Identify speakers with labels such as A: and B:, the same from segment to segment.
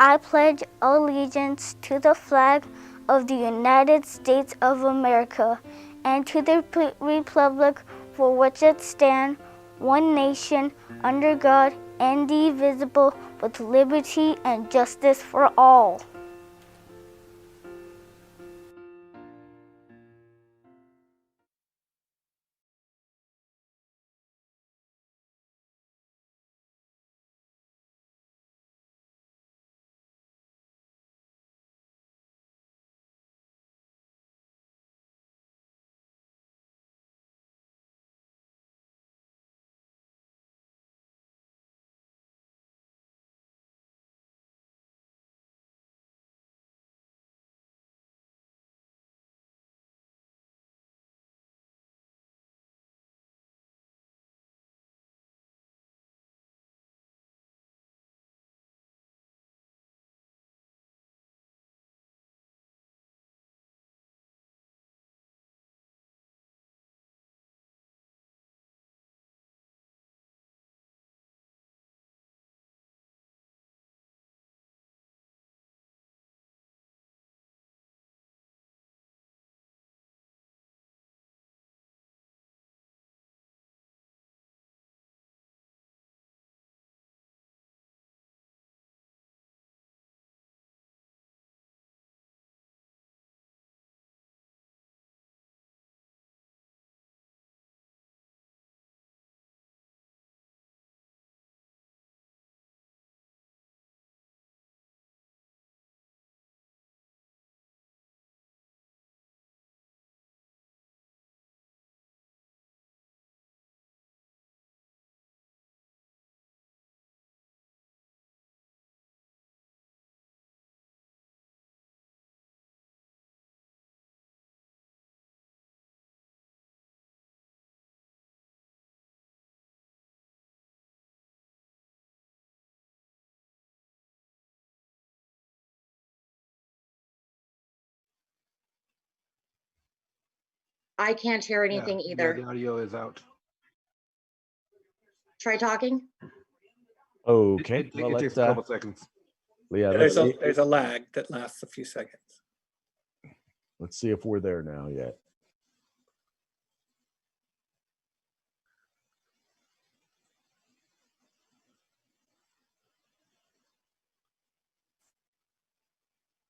A: I pledge allegiance to the flag of the United States of America and to the republic for which it stands, one nation, under God, indivisible, with liberty and justice for all.
B: I can't hear anything either.
C: The audio is out.
B: Try talking.
D: Okay.
C: It takes a couple seconds.
D: Yeah,
E: there's a lag that lasts a few seconds.
D: Let's see if we're there now yet.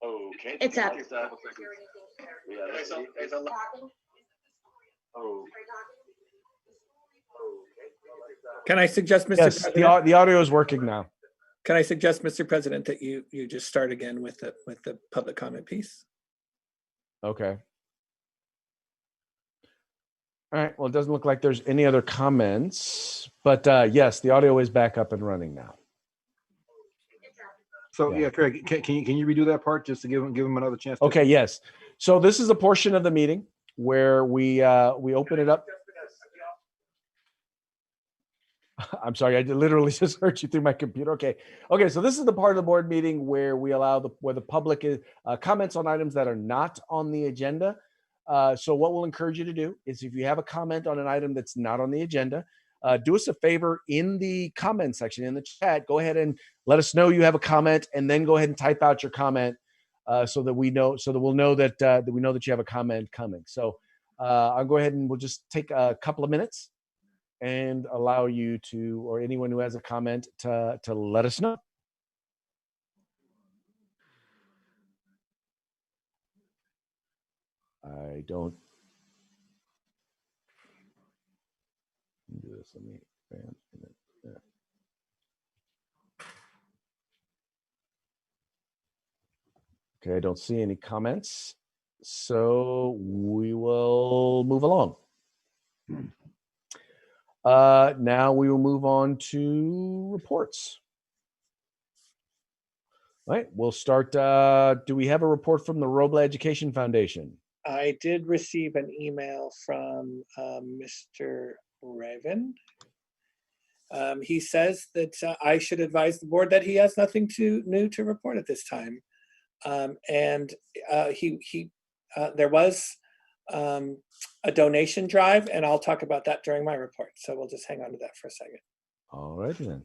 F: Okay.
B: It's up.
E: There's a lag. Can I suggest, Mr.
D: Yes,
E: President?
D: the audio is working now.
E: Can I suggest, Mr. President, that you just start again with the public comment piece?
D: Okay. All right. Well, it doesn't look like there's any other comments, but yes, the audio is back up and running now.
C: So yeah, Craig, can you redo that part just to give him another chance?
D: Okay. Yes. So this is a portion of the meeting where we open it up. I'm sorry, I literally just heard you through my computer. Okay. So this is the part of the board meeting where we allow where the public is, comments on items that are not on the agenda. So what we'll encourage you to do is, if you have a comment on an item that's not on the agenda, do us a favor in the comment section in the chat. Go ahead and let us know you have a comment, and then go ahead and type out your comment so that we'll know that we know that you have a comment coming. So I'll go ahead and we'll just take a couple of minutes and allow you to, or anyone who has a comment, to let us know. I don't do this. Let me. Okay, I don't see any comments, so we will move along. Now we will move on to reports. All right, we'll start. Do we have a report from the Robla Education Foundation?
E: I did receive an email from Mr. Raven. He says that I should advise the board that he has nothing new to report at this time. And there was a donation drive, and I'll talk about that during my report. So we'll just hang on to that for a second.
D: All right then.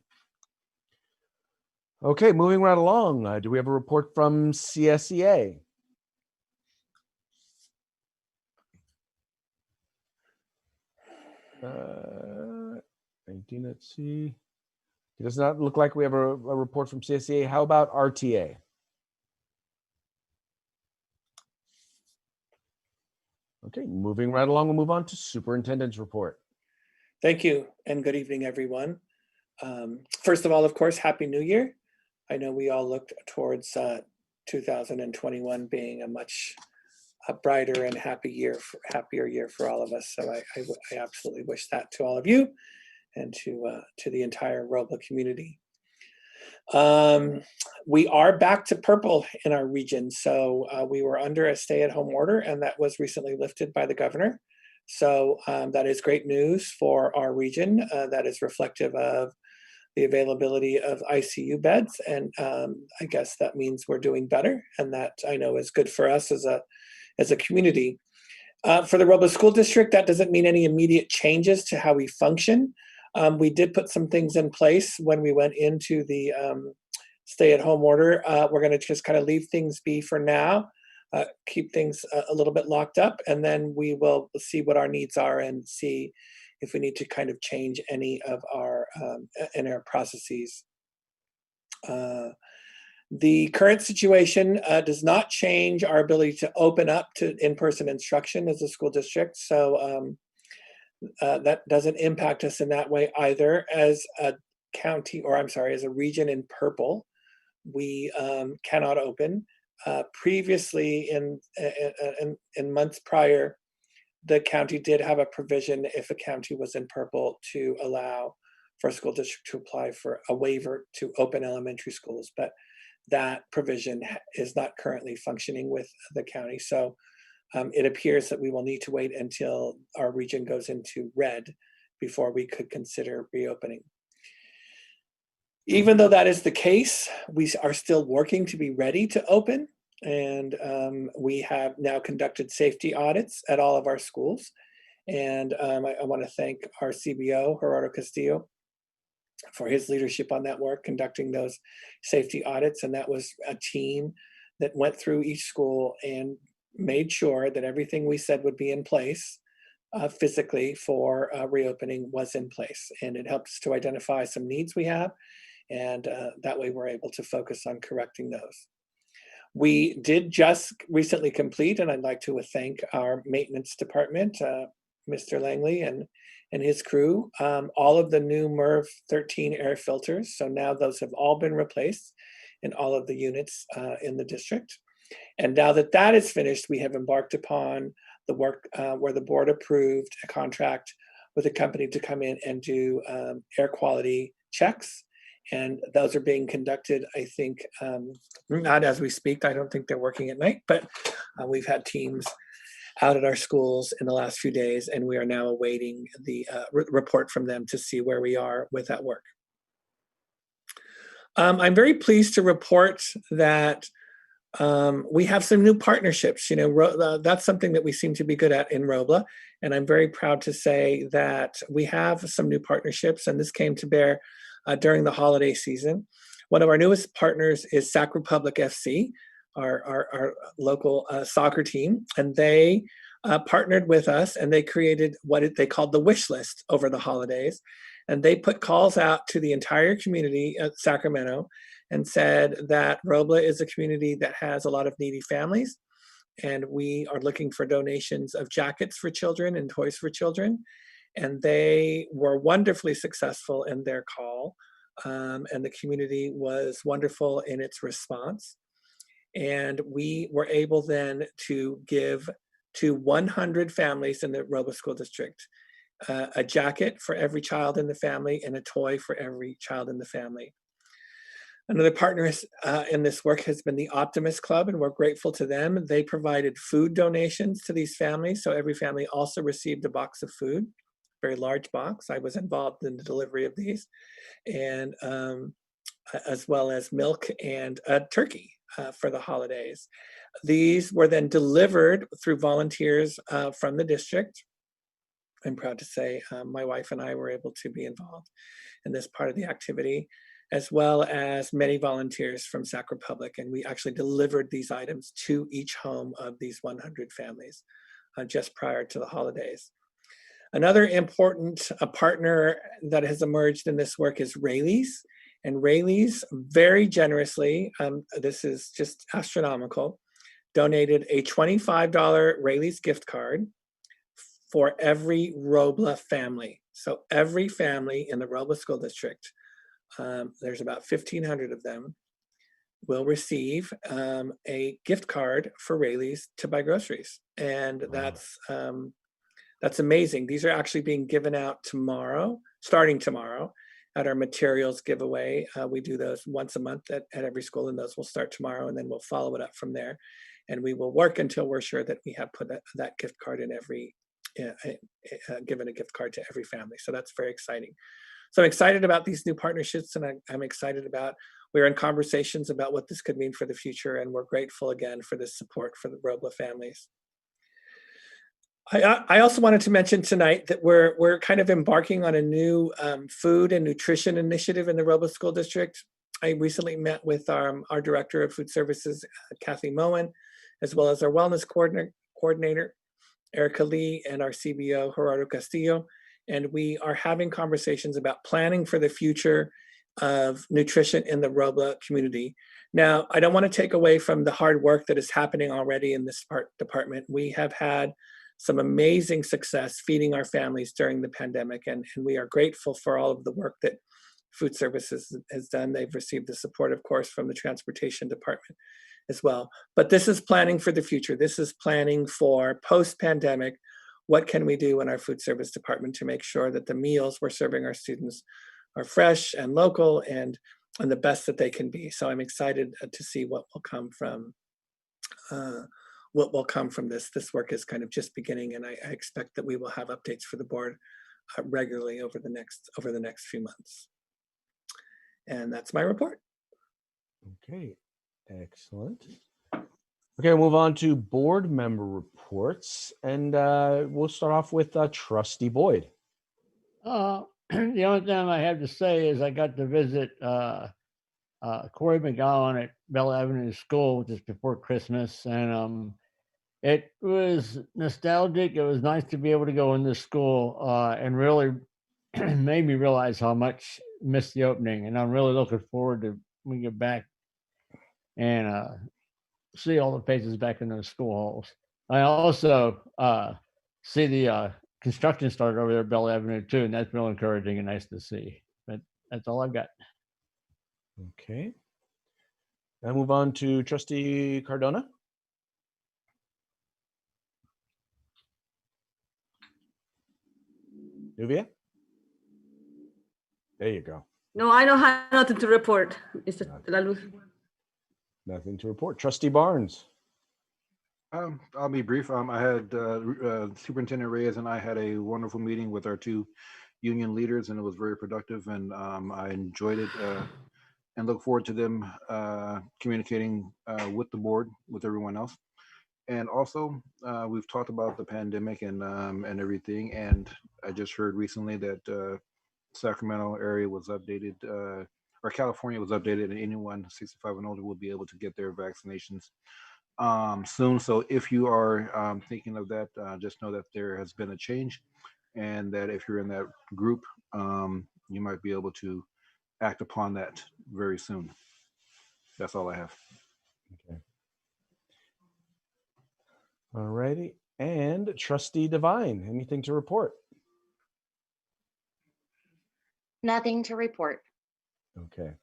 D: Okay, moving right along. Do we have a report from CSEA? Let's see. It does not look like we have a report from CSEA. How about RTA? Okay, moving right along, we'll move on to superintendent's report.
E: Thank you, and good evening, everyone. First of all, of course, Happy New Year. I know we all looked towards 2021 being a much brighter and happier year for all of us. So I absolutely wish that to all of you and to the entire Robla community. We are back to purple in our region. So we were under a stay-at-home order, and that was recently lifted by the governor. So that is great news for our region. That is reflective of the availability of ICU beds. And I guess that means we're doing better. And that I know is good for us as a community. For the Robla School District, that doesn't mean any immediate changes to how we function. We did put some things in place when we went into the stay-at-home order. We're going to just kind of leave things be for now, keep things a little bit locked up, and then we will see what our needs are and see if we need to kind of change any of our in our processes. The current situation does not change our ability to open up to in-person instruction as a school district. So that doesn't impact us in that way either. As a county, or I'm sorry, as a region in purple, we cannot open. Previously, in months prior, the county did have a provision if a county was in purple to allow for a school district to apply for a waiver to open elementary schools, but that provision is not currently functioning with the county. So it appears that we will need to wait until our region goes into red before we could consider reopening. Even though that is the case, we are still working to be ready to open. And we have now conducted safety audits at all of our schools. And I want to thank our CBO, Gerardo Castillo, for his leadership on that work, conducting those safety audits. And that was a team that went through each school and made sure that everything we said would be in place physically for reopening was in place. And it helps to identify some needs we have. And that way we're able to focus on correcting those. We did just recently complete, and I'd like to thank our maintenance department, Mr. Langley and his crew, all of the new MERV 13 air filters. So now those have all been replaced in all of the units in the district. And now that that is finished, we have embarked upon the work where the board approved a contract with a company to come in and do air quality checks. And those are being conducted, I think, not as we speak. I don't think they're working at night, but we've had teams out at our schools in the last few days, and we are now awaiting the report from them to see where we are with that work. I'm very pleased to report that we have some new partnerships. You know, that's something that we seem to be good at in Robla, and I'm very proud to say that we have some new partnerships, and this came to bear during the holiday season. One of our newest partners is Sac Republic FC, our local soccer team, and they partnered with us, and they created what they called the wish list over the holidays. And they put calls out to the entire community at Sacramento and said that Robla is a community that has a lot of needy families, and we are looking for donations of jackets for children and toys for children. And they were wonderfully successful in their call, and the community was wonderful in its response. And we were able then to give to 100 families in the Robla School District a jacket for every child in the family and a toy for every child in the family. Another partner in this work has been the Optimist Club, and we're grateful to them. They provided food donations to these families, so every family also received a box of food. Very large box. I was involved in the delivery of these, and as well as milk and turkey for the holidays. These were then delivered through volunteers from the district. I'm proud to say my wife and I were able to be involved in this part of the activity. as well as many volunteers from Sac Republic. And we actually delivered these items to each home of these 100 families just prior to the holidays. Another important partner that has emerged in this work is Rayleigh's. And Rayleigh's very generously, this is just astronomical, donated a $25 Rayleigh's gift card for every Robla family. So every family in the Robla School District, there's about 1,500 of them, will receive a gift card for Rayleigh's to buy groceries. And that's amazing. These are actually being given out tomorrow, starting tomorrow, at our materials giveaway. We do those once a month at every school, and those will start tomorrow, and then we'll follow it up from there. And we will work until we're sure that we have put that gift card in every, given a gift card to every family. So that's very exciting. So I'm excited about these new partnerships, and I'm excited about, we're in conversations about what this could mean for the future, and we're grateful again for this support for the Robla families. I also wanted to mention tonight that we're kind of embarking on a new food and nutrition initiative in the Robla School District. I recently met with our Director of Food Services, Kathy Moen, as well as our Wellness Coordinator, Erica Lee, and our CBO, Gerardo Castillo. And we are having conversations about planning for the future of nutrition in the Robla community. Now, I don't want to take away from the hard work that is happening already in this department. We have had some amazing success feeding our families during the pandemic, and we are grateful for all of the work that Food Services has done. They've received the support, of course, from the Transportation Department as well. But this is planning for the future. This is planning for post-pandemic. What can we do in our Food Service Department to make sure that the meals we're serving our students are fresh and local and the best that they can be? So I'm excited to see what will come from this. This work is kind of just beginning, and I expect that we will have updates for the board regularly over the next few months. And that's my report.
D: Okay, excellent. Okay, we'll move on to board member reports, and we'll start off with Trustee Boyd.
G: The only thing I have to say is I got to visit Corey McGowan at Bell Avenue School just before Christmas, and it was nostalgic. It was nice to be able to go into school and really made me realize how much I missed the opening. And I'm really looking forward to when we get back and see all the faces back in those school halls. I also see the construction started over there at Bell Avenue too, and that's real encouraging and nice to see. But that's all I've got.
D: Okay. Now move on to Trustee Cardona. Nuvia? There you go.
H: No, I don't have nothing to report, Mr. La Luz.
D: Nothing to report. Trustee Barnes.
C: I'll be brief. I had Superintendent Reyes and I had a wonderful meeting with our two union leaders, and it was very productive, and I enjoyed it and look forward to them communicating with the board, with everyone else. And also, we've talked about the pandemic and everything, and I just heard recently that Sacramento area was updated, or California was updated, and anyone 65 and older will be able to get their vaccinations soon. So if you are thinking of that, just know that there has been a change, and that if you're in that group, you might be able to act upon that very soon. That's all I have.
D: Okay. All righty. And Trustee Devine, anything to report?
B: Nothing to report.
D: Okay.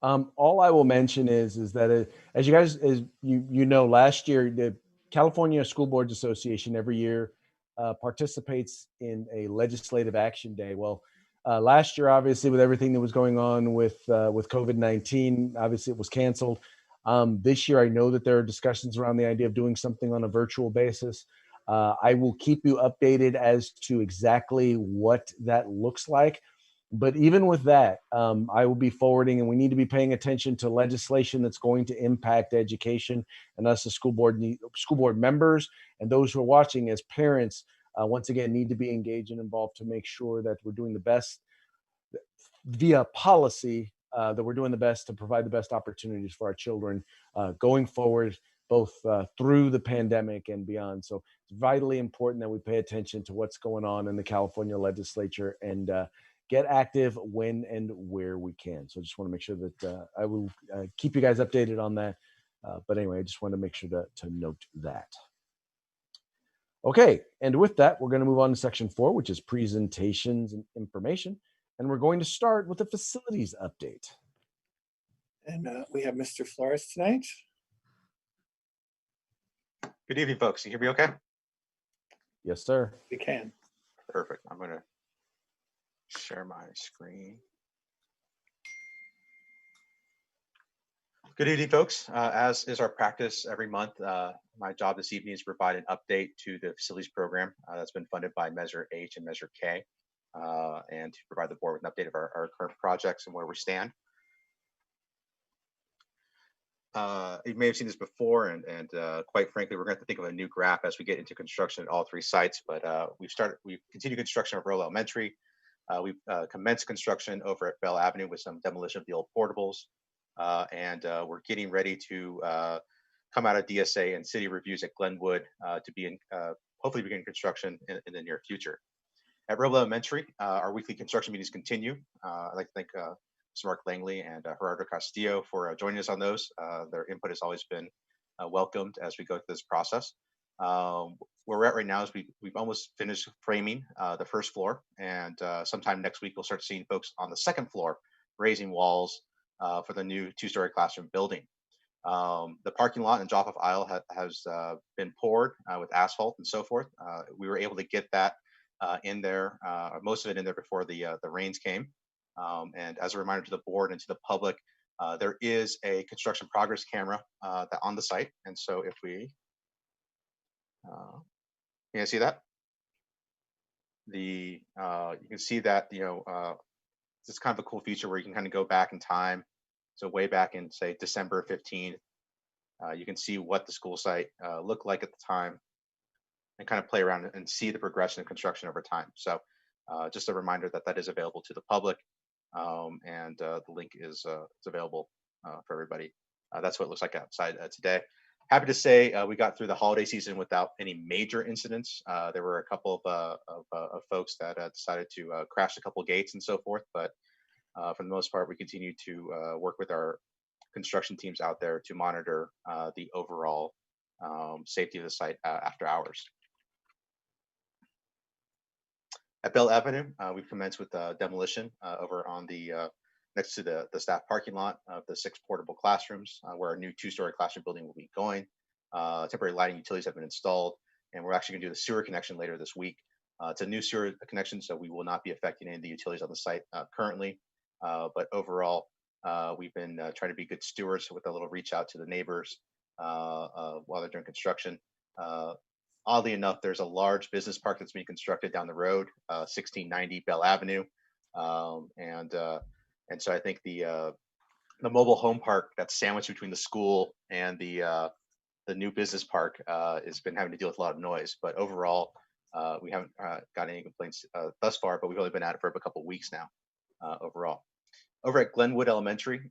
D: All I will mention is that as you guys, as you know, last year the California School Boards Association every year participates in a legislative action day. Well, last year, obviously, with everything that was going on with COVID-19, obviously it was canceled. This year, I know that there are discussions around the idea of doing something on a virtual basis. I will keep you updated as to exactly what that looks like. But even with that, I will be forwarding, and we need to be paying attention to legislation that's going to impact education, and us as school board members and those who are watching as parents, once again, need to be engaged and involved to make sure that we're doing the best via policy that we're doing the best to provide the best opportunities for our children going forward, both through the pandemic and beyond. So it's vitally important that we pay attention to what's going on in the California legislature and get active when and where we can. So I just want to make sure that I will keep you guys updated on that. But anyway, I just want to make sure to note that. Okay, and with that, we're going to move on to section 4, which is presentations and information. And we're going to start with the facilities update.
E: And we have Mr. Flores tonight.
F: Good evening, folks. You hear me okay?
D: Yes, sir.
E: We can.
F: Perfect. I'm going to share my screen. Good evening, folks. As is our practice every month, my job this evening is to provide an update to the facilities program that's been funded by Measure H and Measure K, and to provide the board with an update of our current projects and where we stand. You may have seen this before, and quite frankly, we're going to have to think of a new graph as we get into construction at all 3 sites. But we've continued construction of Robla Elementary. We've commenced construction over at Bell Avenue with some demolition of the old portables. And we're getting ready to come out of DSA and city reviews at Glenwood to be hopefully begin construction in the near future. At Robla Elementary, our weekly construction meetings continue. I'd like to thank Mr. Mark Langley and Gerardo Castillo for joining us on those. Their input has always been welcomed as we go through this process. Where we're at right now is we've almost finished framing the first floor, and sometime next week we'll start seeing folks on the second floor raising walls for the new 2-story classroom building. The parking lot and drop-off aisle has been poured with asphalt and so forth. We were able to get that in there, or most of it in there before the rains came. And as a reminder to the board and to the public, there is a construction progress camera on the site. And so if we, you can see that? You can see that, it's kind of a cool feature where you can kind of go back in time. So way back in, say, December 15th, you can see what the school site looked like at the time and kind of play around and see the progression of construction over time. So just a reminder that is available to the public, and the link is available for everybody. That's what it looks like outside today. Happy to say we got through the holiday season without any major incidents. There were a couple of folks that decided to crash a couple gates and so forth, but for the most part, we continue to work with our construction teams out there to monitor the overall safety of the site after hours. At Bell Avenue, we've commenced with demolition over on the next to the staff parking lot of the 6 portable classrooms, where our new 2-story classroom building will be going. Temporary lighting utilities have been installed, and we're actually going to do the sewer connection later this week. It's a new sewer connection, so we will not be affecting any of the utilities on the site currently. But overall, we've been trying to be good stewards with a little reach out to the neighbors while they're doing construction. Oddly enough, there's a large business park that's being constructed down the road, 1690 Bell Avenue, and so I think the mobile home park that's sandwiched between the school and the new business park has been having to deal with a lot of noise. But overall, we haven't got any complaints thus far, but we've only been at it for a couple of weeks now overall. Over at Glenwood Elementary,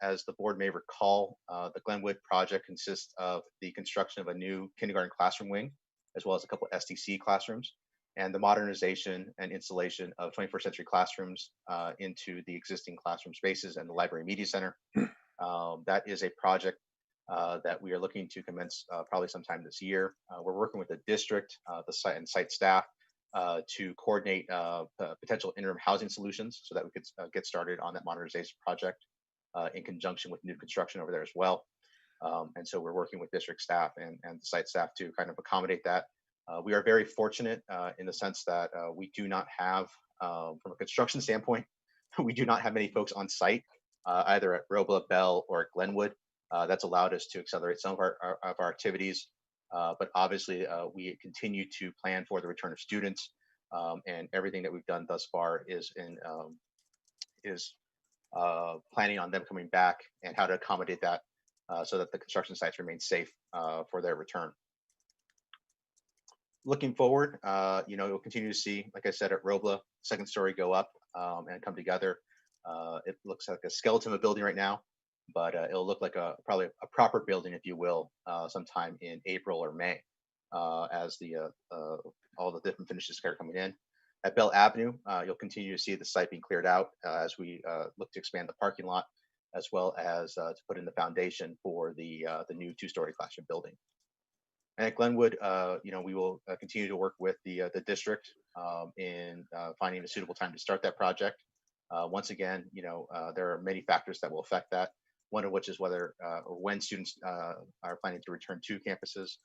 F: as the board may recall, the Glenwood Project consists of the construction of a new kindergarten classroom wing, as well as a couple of STC classrooms, and the modernization and installation of 21st century classrooms into the existing classroom spaces and the library media center. That is a project that we are looking to commence probably sometime this year. We're working with the district, the site and site staff to coordinate potential interim housing solutions so that we could get started on that modernization project in conjunction with new construction over there as well. And so we're working with district staff and the site staff to kind of accommodate that. We are very fortunate in the sense that we do not have, from a construction standpoint, we do not have many folks on site, either at Robla, Bell, or at Glenwood. That's allowed us to accelerate some of our activities. But obviously, we continue to plan for the return of students, and everything that we've done thus far is planning on them coming back and how to accommodate that so that the construction sites remain safe for their return. Looking forward, you'll continue to see, like I said, at Robla, second story go up and come together. It looks like a skeleton of a building right now, but it'll look like probably a proper building, if you will, sometime in April or May, as all the different finishes start coming in. At Bell Avenue, you'll continue to see the site being cleared out as we look to expand the parking lot, as well as to put in the foundation for the new two-story classroom building. And at Glenwood, we will continue to work with the district in finding a suitable time to start that project. Once again, there are many factors that will affect that. One of which is whether or when students are planning to return to campuses,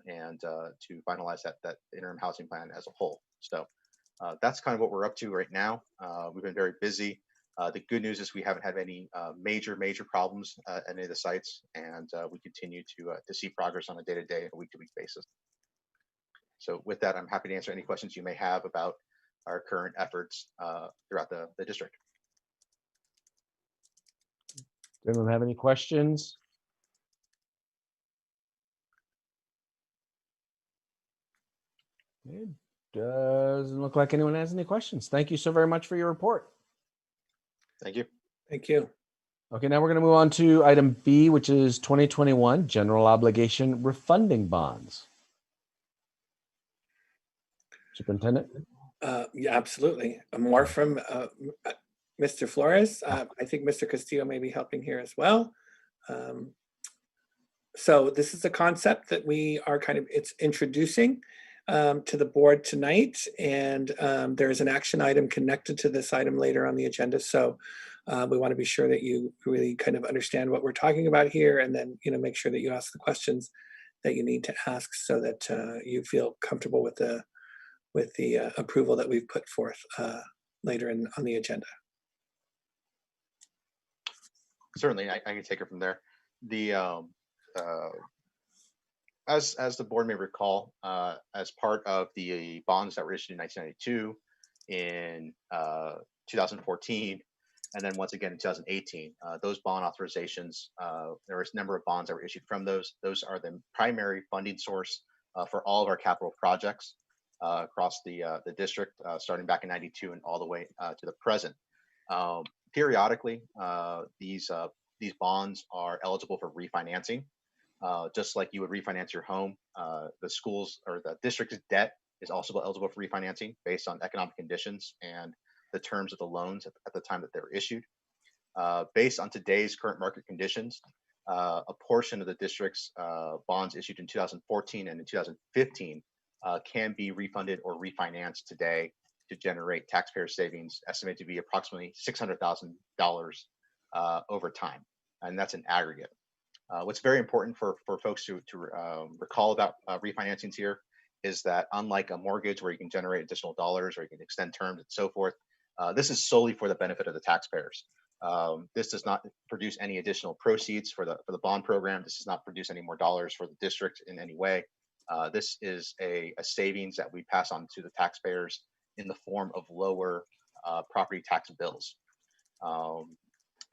F: and to finalize that interim housing plan as a whole. So that's kind of what we're up to right now. We've been very busy. The good news is we haven't had any major problems at any of the sites, and we continue to see progress on a day-to-day and a week-to-week basis. So with that, I'm happy to answer any questions you may have about our current efforts throughout the district.
D: Does anyone have any questions? It doesn't look like anyone has any questions. Thank you so very much for your report.
F: Thank you.
E: Thank you.
D: Okay, now we're going to move on to item B, which is 2021 general obligation refunding bonds. Superintendent?
E: Yeah, absolutely. More from Mr. Flores. I think Mr. Castillo may be helping here as well. So this is a concept that we are it's introducing to the board tonight, and there is an action item connected to this item later on the agenda. So we want to be sure that you really kind of understand what we're talking about here, and then make sure that you ask the questions that you need to ask so that you feel comfortable with the approval that we've put forth later on the agenda.
F: Certainly, I can take it from there. As the board may recall, as part of the bonds that were issued in 1992, in 2014, and then once again in 2018, those bond authorizations, there was a number of bonds that were issued from those. Those are the primary funding source for all of our capital projects across the district, starting back in 92 and all the way to the present. Periodically, these bonds are eligible for refinancing. Just like you would refinance your home, the schools or the district's debt is also eligible for refinancing based on economic conditions and the terms of the loans at the time that they were issued. Based on today's current market conditions, a portion of the district's bonds issued in 2014 and in 2015 can be refunded or refinanced today to generate taxpayer savings estimated to be approximately $600,000 over time, and that's an aggregate. What's very important for folks to recall about refinancings here is that unlike a mortgage where you can generate additional dollars or you can extend terms and so forth, this is solely for the benefit of the taxpayers. This does not produce any additional proceeds for the bond program. This does not produce any more dollars for the district in any way. This is a savings that we pass on to the taxpayers in the form of lower property tax bills.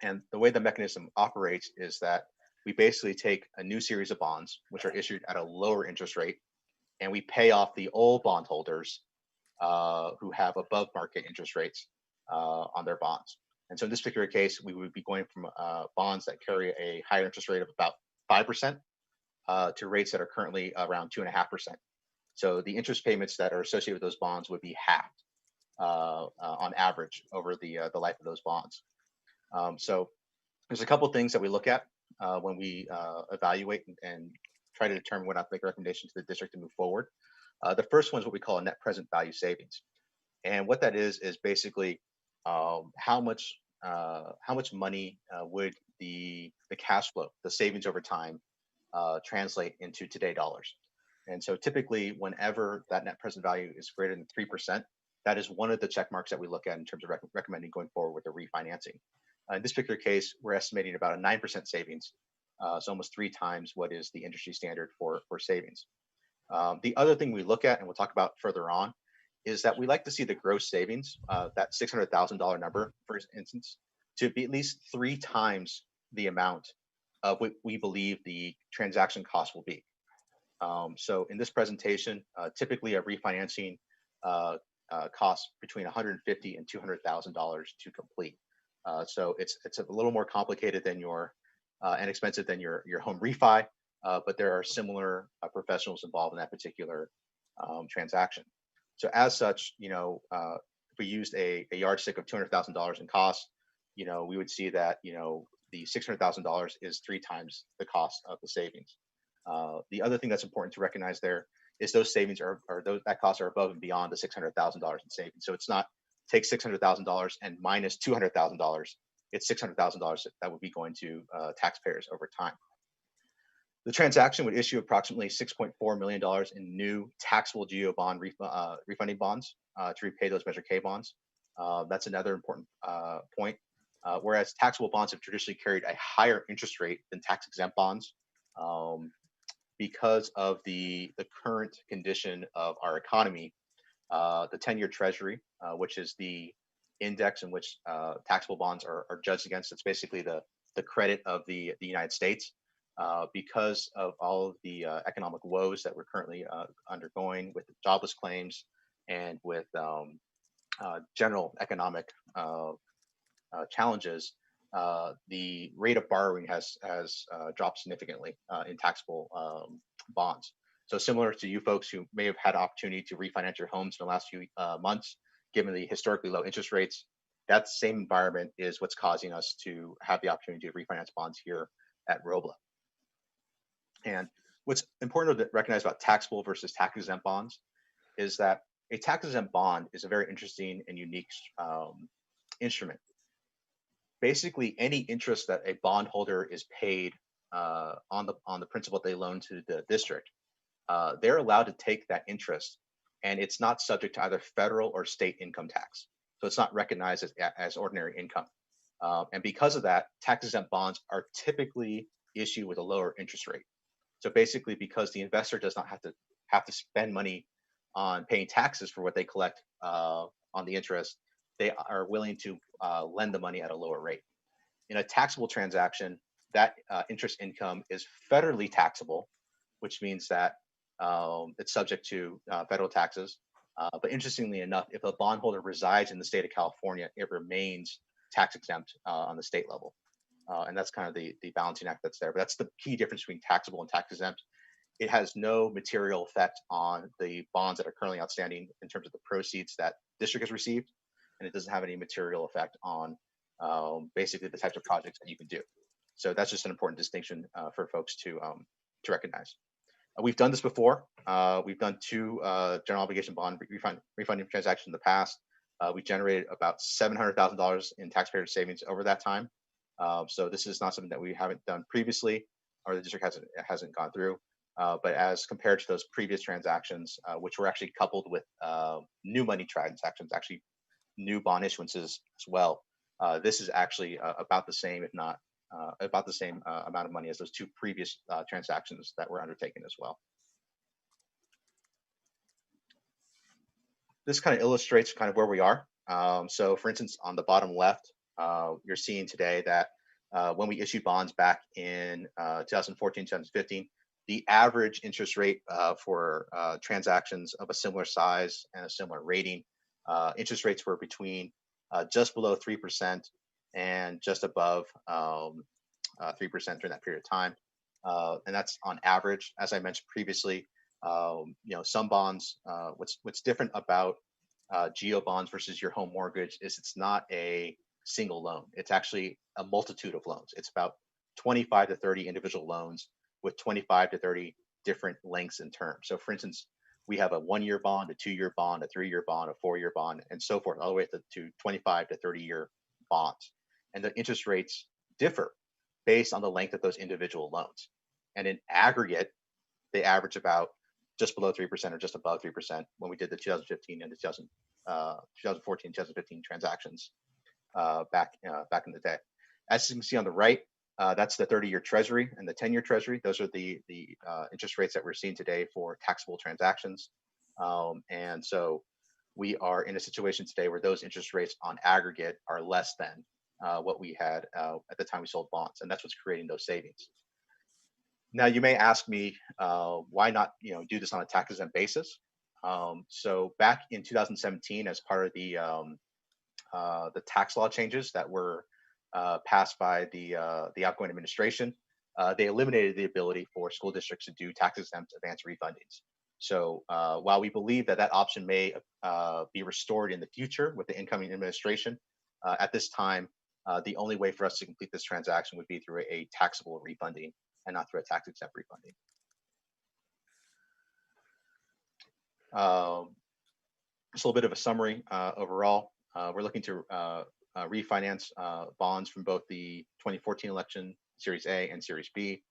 F: And the way the mechanism operates is that we basically take a new series of bonds, which are issued at a lower interest rate, and we pay off the old bondholders who have above market interest rates on their bonds. And so in this particular case, we would be going from bonds that carry a higher interest rate of about 5% to rates that are currently around 2.5%. So the interest payments that are associated with those bonds would be halved on average over the life of those bonds. So there's a couple of things that we look at when we evaluate and try to determine whether or not to make a recommendation to the district to move forward. The first one is what we call a net present value savings. And what that is basically how much money would the cash flow, the savings over time, translate into today dollars. And so typically whenever that net present value is greater than 3%, that is one of the check marks that we look at in terms of recommending going forward with the refinancing. In this particular case, we're estimating about a 9% savings, so almost 3 times what is the industry standard for savings. The other thing we look at, and we'll talk about further on, is that we like to see the gross savings, that $600,000 number, for instance, to be at least 3 times the amount of what we believe the transaction cost will be. So in this presentation, typically a refinancing costs between $150,000 and $200,000 to complete. So it's a little more complicated than your and expensive than your home refi, but there are similar professionals involved in that particular transaction. So as such, if we used a yardstick of $200,000 in cost, we would see that the $600,000 is 3 times the cost of the savings. The other thing that's important to recognize there is those savings that costs are above and beyond the $600,000 in savings. So it's not take $600,000 and minus $200,000. It's $600,000 that would be going to taxpayers over time. The transaction would issue approximately $6.4 million in new taxable GO bond refunding bonds to repay those Measure K bonds. That's another important point. Whereas taxable bonds have traditionally carried a higher interest rate than tax-exempt bonds, because of the current condition of our economy, the 10-year Treasury, which is the index in which taxable bonds are judged against. It's basically the credit of the United States. Because of all of the economic woes that we're currently undergoing with jobless claims and with general economic challenges, the rate of borrowing has dropped significantly in taxable bonds. So similar to you folks who may have had opportunity to refinance your homes in the last few months, given the historically low interest rates, that same environment is what's causing us to have the opportunity to refinance bonds here at Robla. And what's important to recognize about taxable versus tax-exempt bonds is that a tax-exempt bond is a very interesting and unique instrument. Basically, any interest that a bondholder is paid on the principal they loan to the district, they're allowed to take that interest, and it's not subject to either federal or state income tax. So it's not recognized as ordinary income. And because of that, tax-exempt bonds are typically issued with a lower interest rate. So basically, because the investor does not have to spend money on paying taxes for what they collect on the interest, they are willing to lend the money at a lower rate. In a taxable transaction, that interest income is federally taxable, which means that it's subject to federal taxes. But interestingly enough, if a bondholder resides in the state of California, it remains tax exempt on the state level. And that's kind of the balancing act that's there. But that's the key difference between taxable and tax exempt. It has no material effect on the bonds that are currently outstanding in terms of the proceeds that district has received. And it doesn't have any material effect on basically the types of projects that you can do. So that's just an important distinction for folks to recognize. We've done this before. We've done 2 general obligation bond refunding transactions in the past. We generated about $700,000 in taxpayer savings over that time. So this is not something that we haven't done previously, or the district hasn't gone through. But as compared to those previous transactions, which were actually coupled with new money transactions, actually new bond issuances as well, this is actually about the same, if not about the same amount of money as those 2 previous transactions that were undertaken as well. This kind of illustrates kind of where we are. So for instance, on the bottom left, you're seeing today that when we issued bonds back in 2014, 2015, the average interest rate for transactions of a similar size and a similar rating, interest rates were between just below 3% and just above 3% during that period of time. And that's on average. As I mentioned previously, some bonds, what's different about GO bonds versus your home mortgage is it's not a single loan. It's actually a multitude of loans. It's about 25 to 30 individual loans with 25 to 30 different lengths and terms. So for instance, we have a 1-year bond, a 2-year bond, a 3-year bond, a 4-year bond, and so forth, all the way to 25 to 30-year bonds. And the interest rates differ based on the length of those individual loans. And in aggregate, they average about just below 3% or just above 3% when we did the 2015 and the 2014, 2015 transactions back in the day. As you can see on the right, that's the 30-year Treasury and the 10-year Treasury. Those are the interest rates that we're seeing today for taxable transactions. And so we are in a situation today where those interest rates on aggregate are less than what we had at the time we sold bonds, and that's what's creating those savings. Now, you may ask me, why not do this on a tax-exempt basis? So back in 2017, as part of the tax law changes that were passed by the outgoing administration, they eliminated the ability for school districts to do tax-exempt advance refundings. So while we believe that that option may be restored in the future with the incoming administration, at this time, the only way for us to complete this transaction would be through a taxable refunding and not through a tax-exempt refunding. Just a little bit of a summary overall. We're looking to refinance bonds from both the 2014 election, Series A and Series B.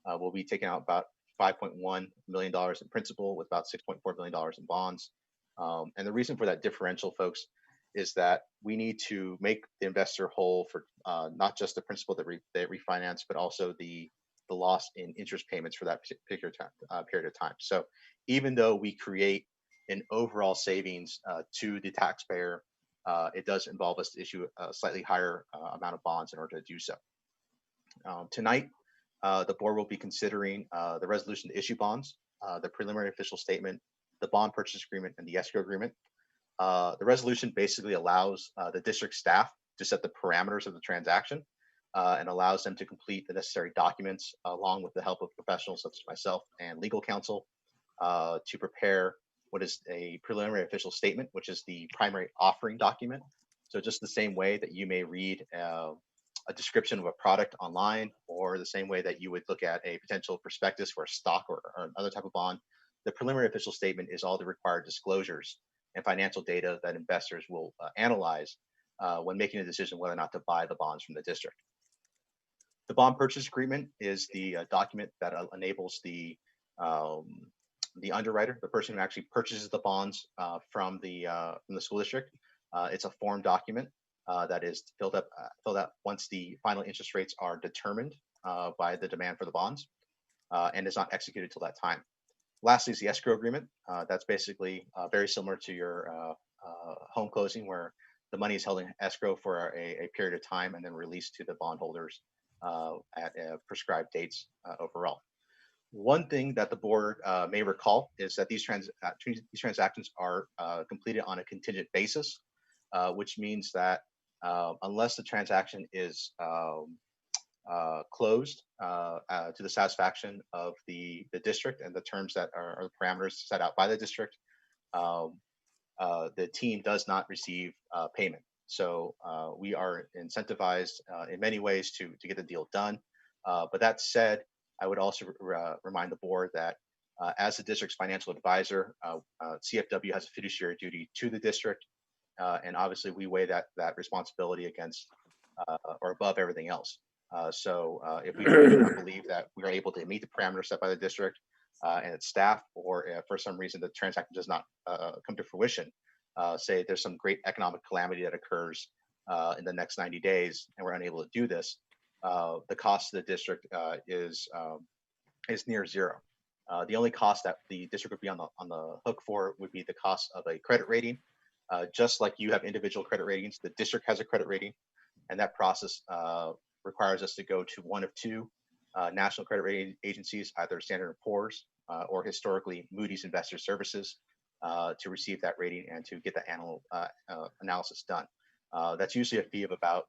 F: We'll be taking out about $5.1 million in principal with about $6.4 million in bonds. And the reason for that differential, folks, is that we need to make the investor whole for not just the principal that they refinance, but also the loss in interest payments for that particular period of time. So even though we create an overall savings to the taxpayer, it does involve us to issue a slightly higher amount of bonds in order to do so. Tonight, the board will be considering the resolution to issue bonds, the preliminary official statement, the bond purchase agreement, and the escrow agreement. The resolution basically allows the district staff to set the parameters of the transaction and allows them to complete the necessary documents along with the help of professionals such as myself and legal counsel to prepare what is a preliminary official statement, which is the primary offering document. So just the same way that you may read a description of a product online, or the same way that you would look at a potential prospectus for a stock or another type of bond, the preliminary official statement is all the required disclosures and financial data that investors will analyze when making a decision whether or not to buy the bonds from the district. The bond purchase agreement is the document that enables the underwriter, the person who actually purchases the bonds from the school district. It's a form document that is filled out once the final interest rates are determined by the demand for the bonds, and is not executed till that time. Lastly is the escrow agreement. That's basically very similar to your home closing, where the money is held in escrow for a period of time and then released to the bondholders at prescribed dates overall. One thing that the board may recall is that these transactions are completed on a contingent basis, which means that unless the transaction is closed to the satisfaction of the district and the terms that are the parameters set out by the district, the team does not receive payment. So we are incentivized in many ways to get the deal done. But that said, I would also remind the board that as the district's financial advisor, CFW has a fiduciary duty to the district. And obviously we weigh that responsibility against or above everything else. So if we do not believe that we are able to meet the parameters set by the district and its staff, or if for some reason the transaction does not come to fruition, say there's some great economic calamity that occurs in the next 90 days and we're unable to do this, the cost to the district is near zero. The only cost that the district would be on the hook for would be the cost of a credit rating. Just like you have individual credit ratings, the district has a credit rating, and that process requires us to go to one of two national credit rating agencies, either Standard & Poor's or historically Moody's Investor Services, to receive that rating and to get the analysis done. That's usually a fee of about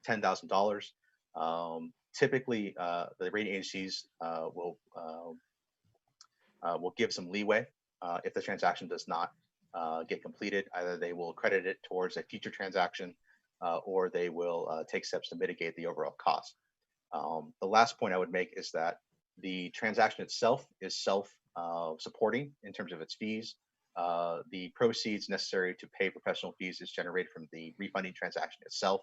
F: $10,000. Typically, the rating agencies will give some leeway if the transaction does not get completed. Either they will credit it towards a future transaction, or they will take steps to mitigate the overall cost. The last point I would make is that the transaction itself is self-supporting in terms of its fees. The proceeds necessary to pay professional fees is generated from the refunding transaction itself.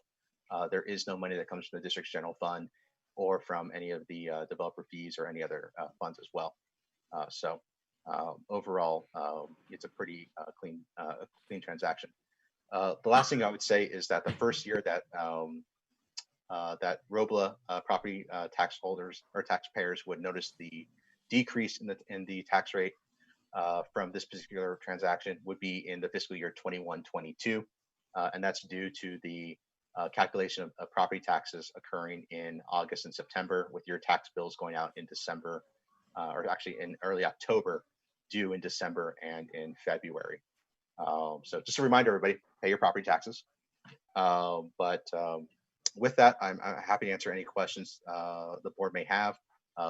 F: There is no money that comes from the district's general fund or from any of the developer fees or any other funds as well. So overall, it's a pretty clean transaction. The last thing I would say is that the first year that that Robla property tax holders or taxpayers would notice the decrease in the tax rate from this particular transaction would be in the fiscal year 21-22, and that's due to the calculation of property taxes occurring in August and September, with your tax bills going out in December, or actually in early October, due in December and in February. So just a reminder, everybody, pay your property taxes. But With that, I'm happy to answer any questions the board may have.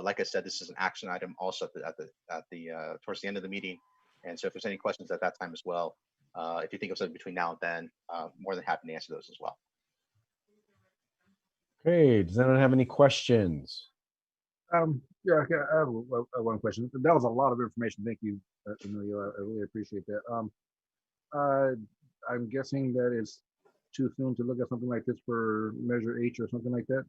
F: Like I said, this is an action item also towards the end of the meeting. And so if there's any questions at that time as well, if you think of something between now and then, more than happy to answer those as well.
D: Okay, does anyone have any questions?
C: Yeah, okay, I have one question. That was a lot of information. Thank you, Emilio. I really appreciate that. I'm guessing that it's too soon to look at something like this for Measure H or something like that.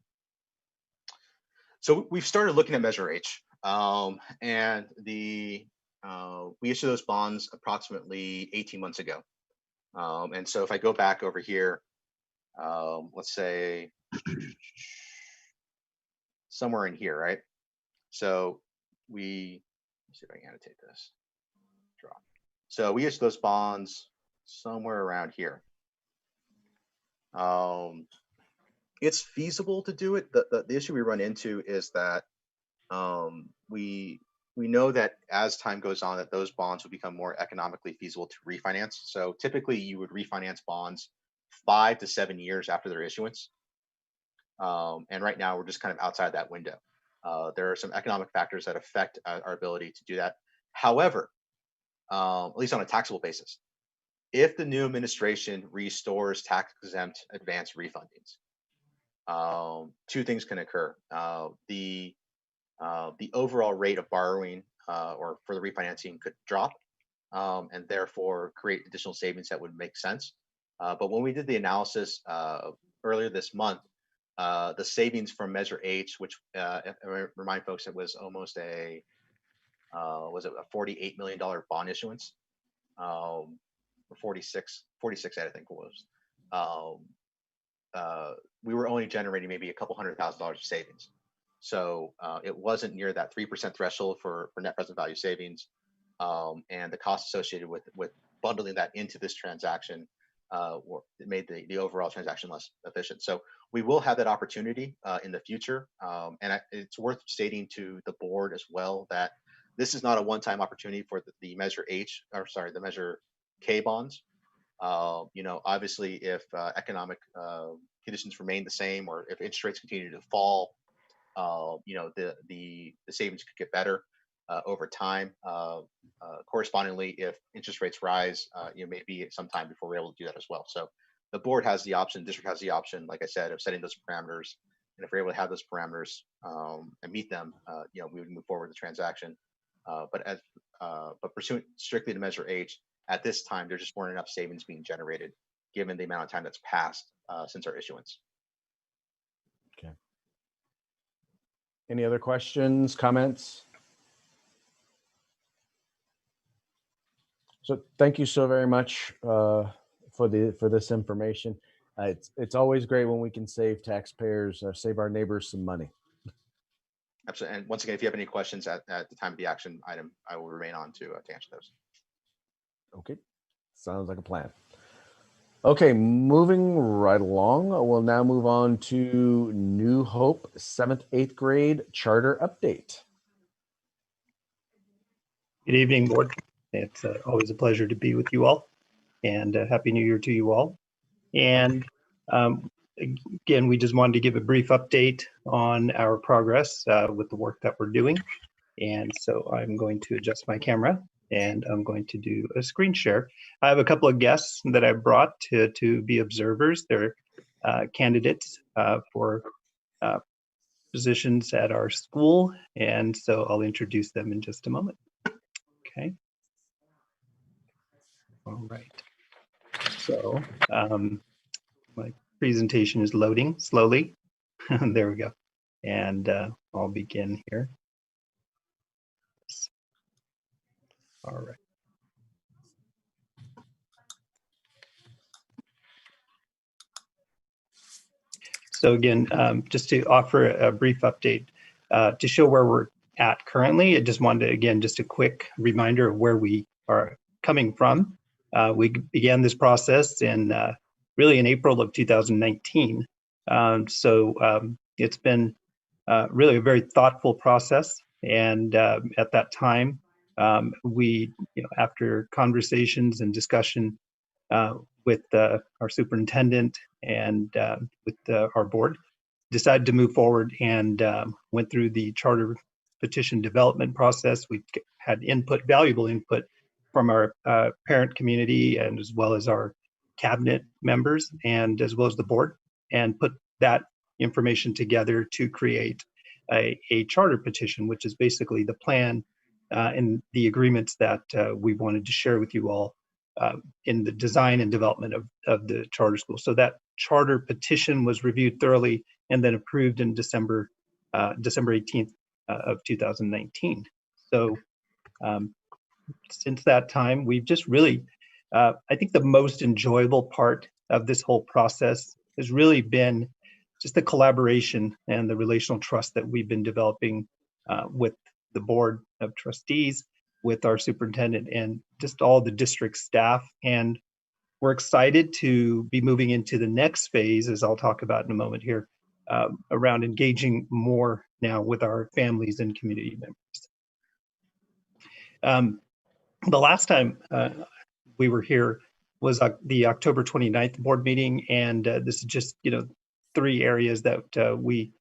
F: So we've started looking at Measure H, and we issued those bonds approximately 18 months ago. And so if I go back over here, let's say somewhere in here, right? So let's see if I can annotate this. Draw. So we issued those bonds somewhere around here. It's feasible to do it. The issue we run into is that we know that as time goes on, that those bonds will become more economically feasible to refinance. So typically you would refinance bonds 5 to 7 years after their issuance. And right now we're just kind of outside that window. There are some economic factors that affect our ability to do that. However, at least on a taxable basis, if the new administration restores tax-exempt advance refundings, two things can occur. The overall rate of borrowing or for the refinancing could drop, and therefore create additional savings that would make sense. But when we did the analysis earlier this month, the savings from Measure H, which I remind folks, it was almost was it a $48 million bond issuance, or 46, I think it was. We were only generating maybe a couple $100,000 of savings. So it wasn't near that 3% threshold for net present value savings, and the cost associated with bundling that into this transaction it made the overall transaction less efficient. So we will have that opportunity in the future, and it's worth stating to the board as well that this is not a one-time opportunity for the Measure H, or sorry, the Measure K bonds. Obviously, if economic conditions remain the same, or if interest rates continue to fall, the savings could get better over time. Correspondingly, if interest rates rise, maybe sometime before we're able to do that as well. So the board has the option, district has the option, like I said, of setting those parameters. And if we're able to have those parameters and meet them, we would move forward with the transaction. But pursuant strictly to Measure H, at this time, there just weren't enough savings being generated, given the amount of time that's passed since our issuance.
D: Okay. Any other questions, comments? So thank you so very much for this information. It's always great when we can save taxpayers, save our neighbors some money.
F: Absolutely. And once again, if you have any questions at the time of the action item, I will remain on to answer those.
D: Okay, sounds like a plan. Okay, moving right along, we'll now move on to New Hope 7th, 8th grade charter update.
I: Good evening, board. It's always a pleasure to be with you all, and Happy New Year to you all. And again, we just wanted to give a brief update on our progress with the work that we're doing. And so I'm going to adjust my camera and I'm going to do a screen share. I have a couple of guests that I brought to be observers. They're candidates for positions at our school. And so I'll introduce them in just a moment. Okay. All right. So my presentation is loading slowly. There we go. And I'll begin here. All right. So again, just to offer a brief update to show where we're at currently, I just wanted to, again, just a quick reminder of where we are coming from. We began this process really in April of 2019. It's been really a very thoughtful process. And at that time, we, after conversations and discussion with our superintendent and with our board, decided to move forward and went through the charter petition development process. We had input, valuable input from our parent community and as well as our cabinet members and as well as the board, and put that information together to create a charter petition, which is basically the plan and the agreements that we wanted to share with you all in the design and development of the charter school. So that charter petition was reviewed thoroughly and then approved in December 18th of 2019. So since that time, we've just really, I think the most enjoyable part of this whole process has really been just the collaboration and the relational trust that we've been developing with the board of trustees, with our superintendent, and just all the district staff. And we're excited to be moving into the next phase, as I'll talk about in a moment here, around engaging more now with our families and community members. The last time we were here was the October 29th board meeting, and this is just, 3 areas that we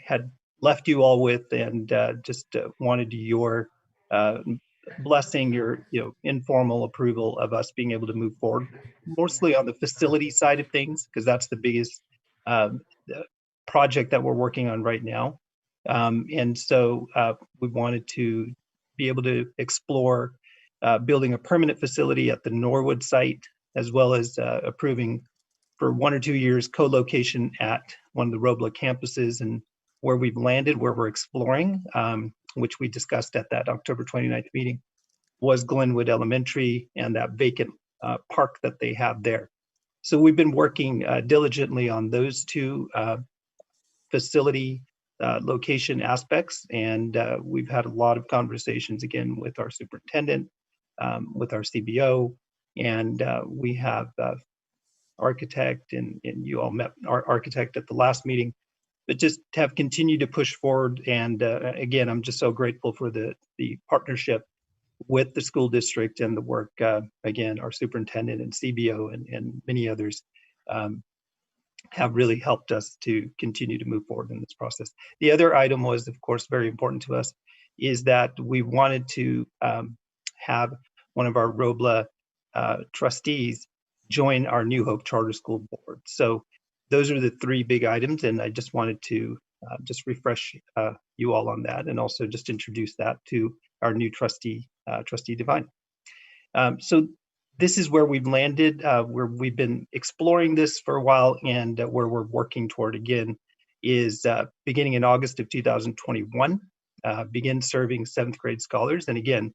I: had left you all with, and just wanted your blessing, your informal approval of us being able to move forward, mostly on the facility side of things, because that's the biggest project that we're working on right now. And so we wanted to be able to explore building a permanent facility at the Norwood site, as well as approving for 1 or 2 years co-location at one of the Robla campuses. And where we've landed, where we're exploring, which we discussed at that October 29th meeting, was Glenwood Elementary and that vacant park that they have there. So we've been working diligently on those 2 facility location aspects, and we've had a lot of conversations again with our superintendent, with our CBO, and we have architect, and you all met our architect at the last meeting, but just have continued to push forward. And again, I'm just so grateful for the partnership with the school district and the work, again, our superintendent and CBO and many others have really helped us to continue to move forward in this process. The other item was, of course, very important to us, is that we wanted to have one of our Robla trustees join our New Hope Charter School board. So those are the 3 big items, and I just wanted to just refresh you all on that, and also just introduce that to our new trustee, Trustee Devine. So this is where we've landed, where we've been exploring this for a while, and where we're working toward again is beginning in August of 2021, begin serving 7th grade scholars. And again,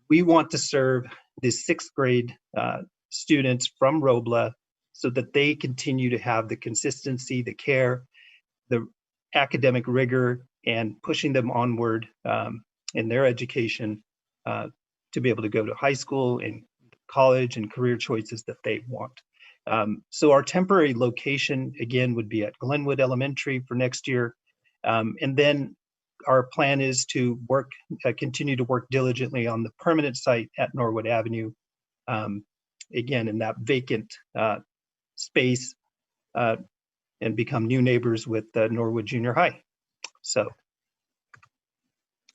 I: we want to serve the 6th grade students from Robla so that they continue to have the consistency, the care, the academic rigor, and pushing them onward in their education to be able to go to high school and college and career choices that they want. So our temporary location, again, would be at Glenwood Elementary for next year. And then our plan is to continue to work diligently on the permanent site at Norwood Avenue, again, in that vacant space, and become new neighbors with Norwood Junior High. So,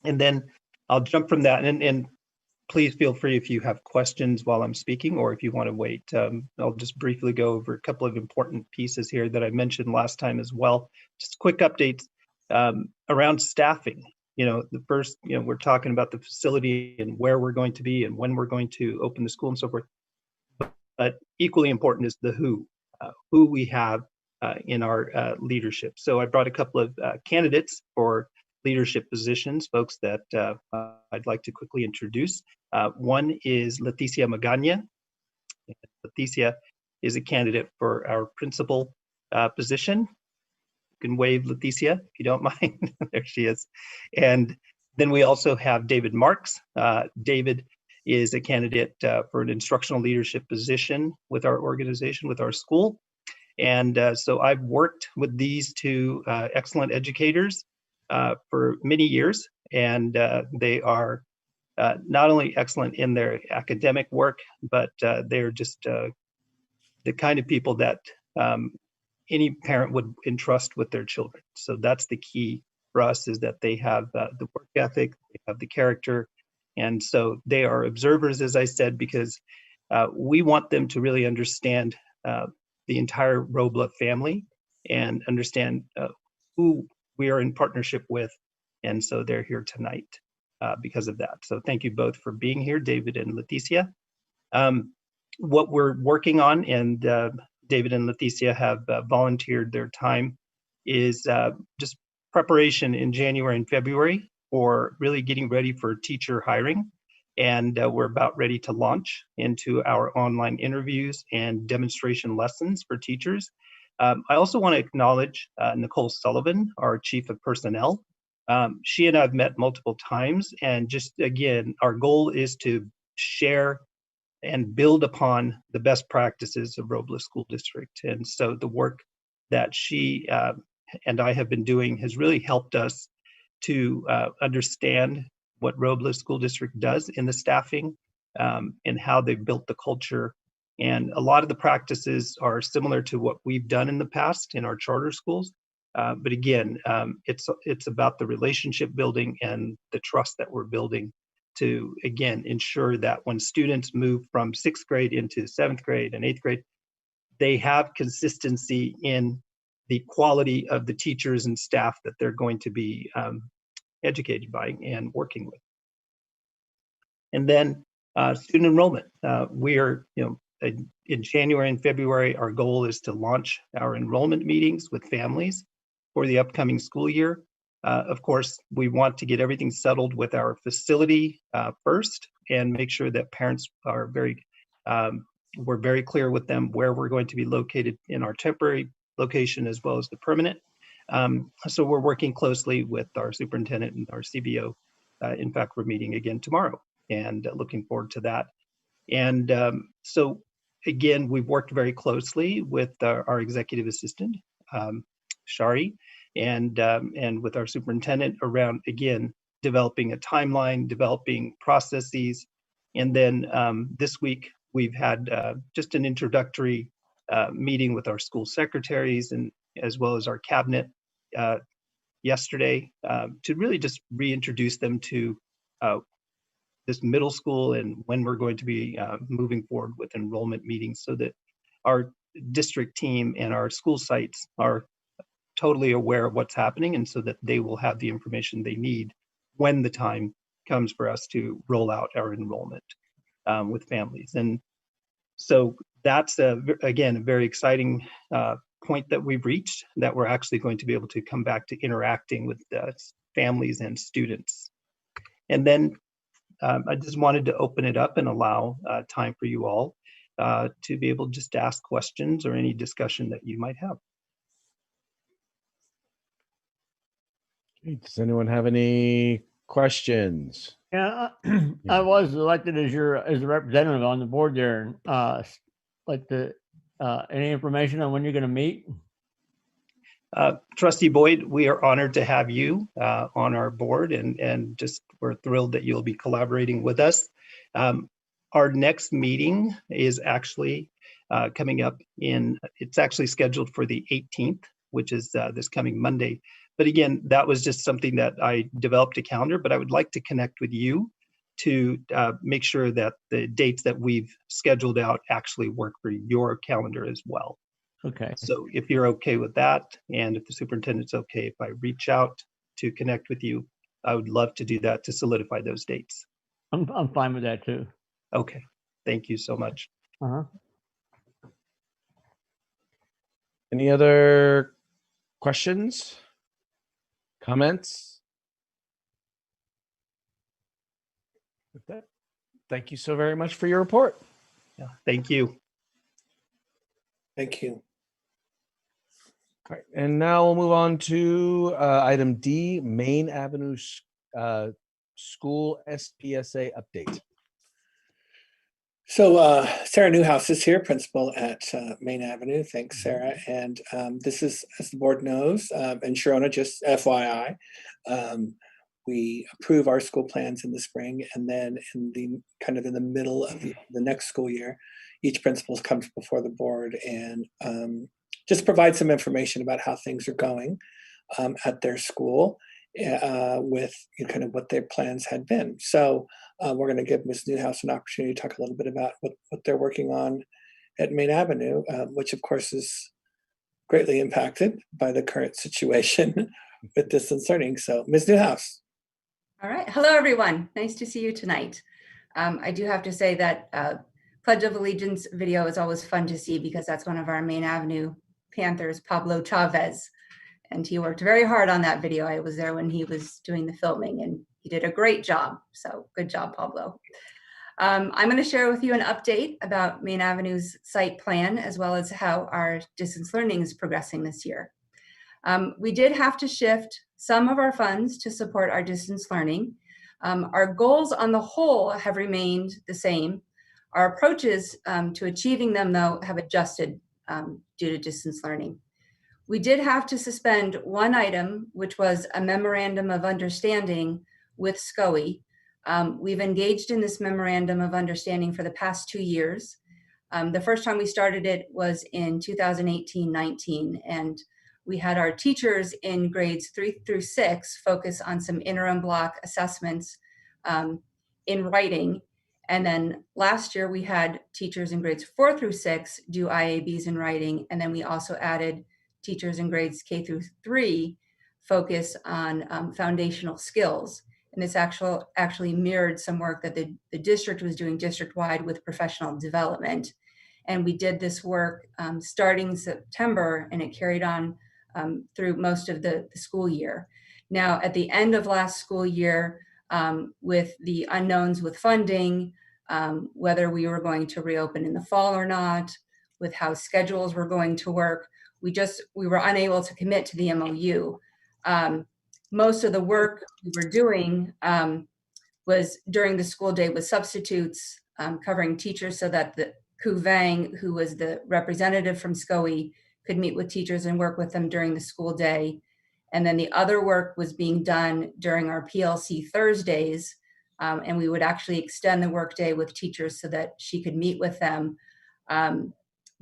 I: and then I'll jump from that, and please feel free if you have questions while I'm speaking, or if you want to wait. I'll just briefly go over a couple of important pieces here that I mentioned last time as well. Just quick updates around staffing. The first, we're talking about the facility and where we're going to be and when we're going to open the school and so forth. But equally important is the who we have in our leadership. So I brought a couple of candidates for leadership positions, folks that I'd like to quickly introduce. One is Leticia Magana. Leticia is a candidate for our principal position. You can wave, Leticia, if you don't mind. There she is. And then we also have David Marks. David is a candidate for an instructional leadership position with our organization, with our school. And so I've worked with these 2 excellent educators for many years, and they are not only excellent in their academic work, but they're just the kind of people that any parent would entrust with their children. So that's the key for us, is that they have the work ethic, they have the character. And so they are observers, as I said, because we want them to really understand the entire Robla family and understand who we are in partnership with. And so they're here tonight because of that. So thank you both for being here, David and Leticia. What we're working on, and David and Leticia have volunteered their time, is just preparation in January and February for really getting ready for teacher hiring. And we're about ready to launch into our online interviews and demonstration lessons for teachers. I also want to acknowledge Nicole Sullivan, our Chief of Personnel. She and I have met multiple times, and just again, our goal is to share and build upon the best practices of Robla School District. And so the work that she and I have been doing has really helped us to understand what Robla School District does in the staffing and how they've built the culture. And a lot of the practices are similar to what we've done in the past in our charter schools. But again, it's about the relationship building and the trust that we're building to, again, ensure that when students move from 6th grade into 7th grade and 8th grade, they have consistency in the quality of the teachers and staff that they're going to be educated by and working with. And then student enrollment. We are, in January and February, our goal is to launch our enrollment meetings with families for the upcoming school year. Of course, we want to get everything settled with our facility first and make sure that parents are we're very clear with them where we're going to be located in our temporary location as well as the permanent. So we're working closely with our superintendent and our CBO. In fact, we're meeting again tomorrow and looking forward to that. And so again, we've worked very closely with our executive assistant, Shari, and with our superintendent around, again, developing a timeline, developing processes. And then this week, we've had just an introductory meeting with our school secretaries and as well as our cabinet yesterday to really just reintroduce them to this middle school and when we're going to be moving forward with enrollment meetings so that our district team and our school sites are totally aware of what's happening and so that they will have the information they need when the time comes for us to roll out our enrollment with families. And so that's, again, a very exciting point that we've reached, that we're actually going to be able to come back to interacting with families and students. And then I just wanted to open it up and allow time for you all to be able to just ask questions or any discussion that you might have.
D: Does anyone have any questions?
G: Yeah, I was elected as a representative on the board there. Any information on when you're going to meet?
I: Trustee Boyd, we are honored to have you on our board, and just we're thrilled that you'll be collaborating with us. Our next meeting is actually coming up it's actually scheduled for the 18th, which is this coming Monday. But again, that was just something that I developed a calendar, but I would like to connect with you to make sure that the dates that we've scheduled out actually work for your calendar as well.
G: Okay.
I: So if you're okay with that, and if the superintendent's okay if I reach out to connect with you, I would love to do that to solidify those dates.
G: I'm fine with that too.
I: Okay, thank you so much.
D: Any other questions? Comments? With that, thank you so very much for your report.
I: Yeah, thank you.
E: Thank you.
D: All right, and now we'll move on to item D, Maine Avenue School SPSA update.
E: So Sarah Newhouse is here, principal at Maine Avenue. Thanks, Sarah. And this is, as the board knows, and Sharona, just FYI, we approve our school plans in the spring, and then in the middle of the next school year, each principal comes before the board and just provide some information about how things are going at their school with kind of what their plans had been. So we're going to give Ms. Newhouse an opportunity to talk a little bit about what they're working on at Main Avenue, which of course is greatly impacted by the current situation with distance learning. So Ms. Newhouse.
J: All right. Hello, everyone. Nice to see you tonight. I do have to say that Pledge of Allegiance video is always fun to see because that's one of our Main Avenue Panthers, Pablo Chavez. And he worked very hard on that video. I was there when he was doing the filming and he did a great job. So good job, Pablo. I'm going to share with you an update about Main Avenue's site plan, as well as how our distance learning is progressing this year. We did have to shift some of our funds to support our distance learning. Our goals on the whole have remained the same. Our approaches to achieving them, though, have adjusted due to distance learning. We did have to suspend one item, which was a Memorandum of Understanding with SCOE. We've engaged in this Memorandum of Understanding for the past 2 years. The first time we started it was in 2018-19, and we had our teachers in grades 3 through 6 focus on some interim block assessments in writing. And then last year we had teachers in grades 4 through 6 do IABs in writing. And then we also added teachers in grades K through 3 focus on foundational skills. And this actually mirrored some work that the district was doing district-wide with professional development. And we did this work starting September, and it carried on through most of the school year. Now, at the end of last school year, with the unknowns with funding, whether we were going to reopen in the fall or not, with how schedules were going to work, we were unable to commit to the MOU. Most of the work we were doing was during the school day with substitutes, covering teachers so that the Ku Vang, who was the representative from SCOE, could meet with teachers and work with them during the school day. And then the other work was being done during our PLC Thursdays, and we would actually extend the workday with teachers so that she could meet with them.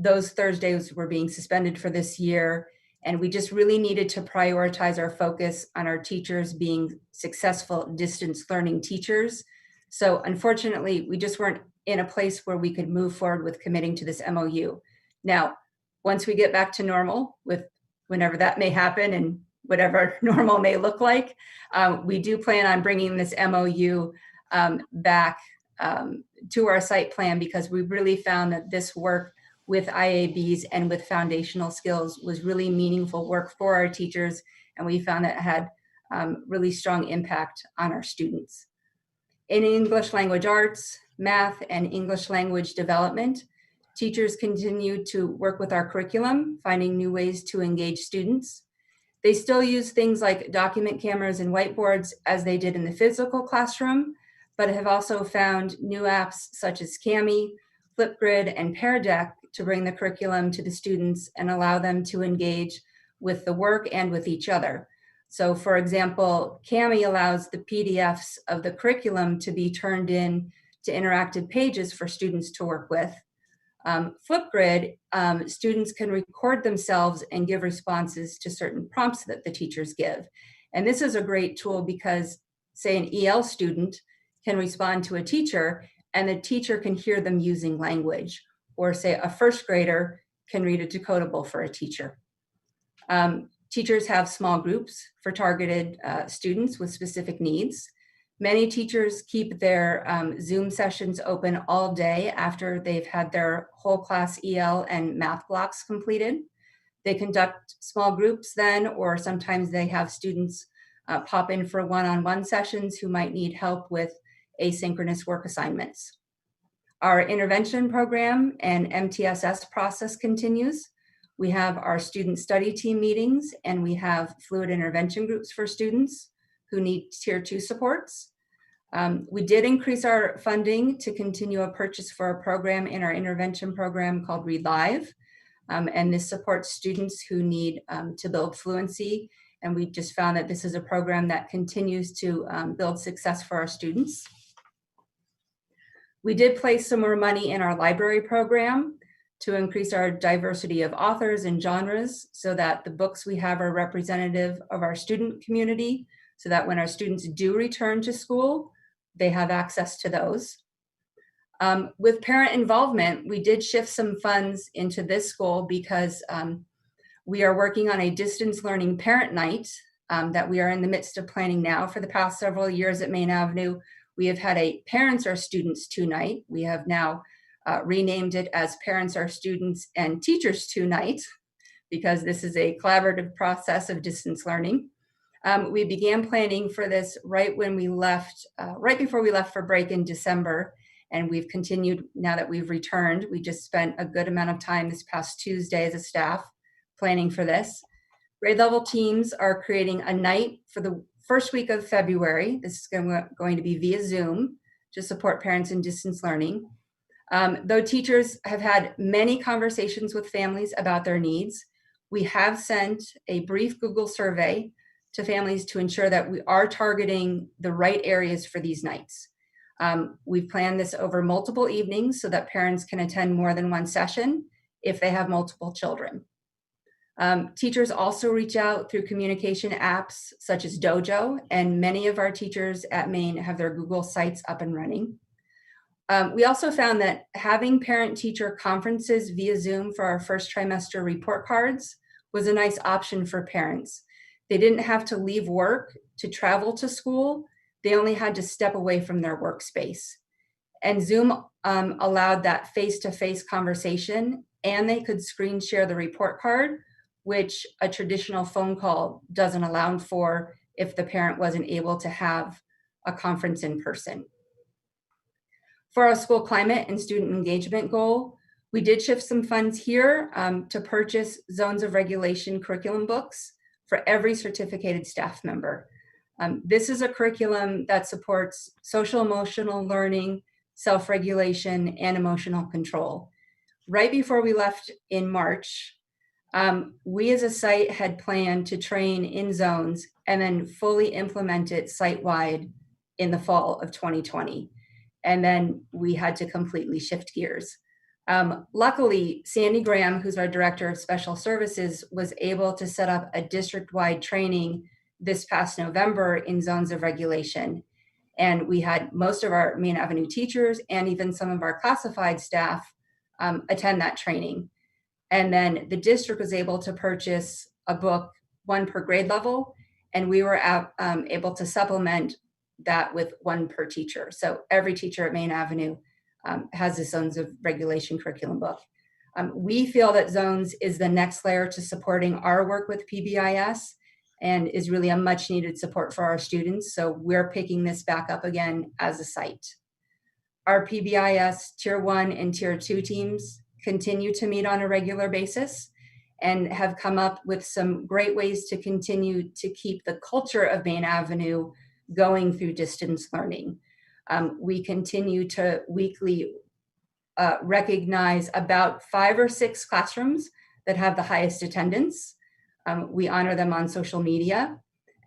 J: Those Thursdays were being suspended for this year, and we just really needed to prioritize our focus on our teachers being successful distance learning teachers. So unfortunately, we just weren't in a place where we could move forward with committing to this MOU. Now, once we get back to normal, with whenever that may happen and whatever normal may look like, we do plan on bringing this MOU back to our site plan, because we really found that this work with IABs and with foundational skills was really meaningful work for our teachers, and we found that it had really strong impact on our students. In English language arts, math, and English language development, teachers continue to work with our curriculum, finding new ways to engage students. They still use things like document cameras and whiteboards as they did in the physical classroom, but have also found new apps such as Kami, Flipgrid, and Pear Deck to bring the curriculum to the students and allow them to engage with the work and with each other. So for example, Kami allows the PDFs of the curriculum to be turned in to interactive pages for students to work with. Flipgrid, students can record themselves and give responses to certain prompts that the teachers give. And this is a great tool because, say, an EL student can respond to a teacher and the teacher can hear them using language, or say a first grader can read a decodable for a teacher. Teachers have small groups for targeted students with specific needs. Many teachers keep their Zoom sessions open all day after they've had their whole class EL and math blocks completed. They conduct small groups then, or sometimes they have students pop in for one-on-one sessions who might need help with asynchronous work assignments. Our intervention program and MTSS process continues. We have our student study team meetings, and we have fluid intervention groups for students who need tier 2 supports. We did increase our funding to continue a purchase for a program in our intervention program called Read Live. And this supports students who need to build fluency. And we just found that this is a program that continues to build success for our students. We did place some more money in our library program. to increase our diversity of authors and genres so that the books we have are representative of our student community, so that when our students do return to school, they have access to those. With parent involvement, we did shift some funds into this goal because we are working on a distance learning parent night that we are in the midst of planning now. For the past several years at Maine Avenue, we have had a Parents Are Students 2 night. We have now renamed it as Parents Are Students and Teachers 2 night, because this is a collaborative process of distance learning. We began planning for this right when we left, right before we left for break in December, and we've continued now that we've returned. We just spent a good amount of time this past Tuesday as a staff planning for this. Grade level teams are creating a night for the first week of February. This is going to be via Zoom to support parents in distance learning. Though teachers have had many conversations with families about their needs, we have sent a brief Google survey to families to ensure that we are targeting the right areas for these nights. We've planned this over multiple evenings so that parents can attend more than one session if they have multiple children. Teachers also reach out through communication apps such as Dojo, and many of our teachers at Maine have their Google sites up and running. We also found that having parent-teacher conferences via Zoom for our first trimester report cards was a nice option for parents. They didn't have to leave work to travel to school. They only had to step away from their workspace. And Zoom allowed that face-to-face conversation, and they could screen share the report card, which a traditional phone call doesn't allow for if the parent wasn't able to have a conference in person. For our school climate and student engagement goal, we did shift some funds here to purchase Zones of Regulation curriculum books for every certificated staff member. This is a curriculum that supports social emotional learning, self-regulation, and emotional control. Right before we left in March, we as a site had planned to train in zones and then fully implement it site-wide in the fall of 2020. And then we had to completely shift gears. Luckily, Sandy Graham, who's our Director of Special Services, was able to set up a district-wide training this past November in Zones of Regulation. And we had most of our Maine Avenue teachers and even some of our classified staff attend that training. And then the district was able to purchase a book, one per grade level, and we were able to supplement that with one per teacher. So every teacher at Maine Avenue has a Zones of Regulation curriculum book. We feel that Zones is the next layer to supporting our work with PBIS and is really a much needed support for our students. So we're picking this back up again as a site. Our PBIS Tier 1 and Tier 2 teams continue to meet on a regular basis and have come up with some great ways to continue to keep the culture of Maine Avenue going through distance learning. We continue to weekly recognize about 5 or 6 classrooms that have the highest attendance. We honor them on social media,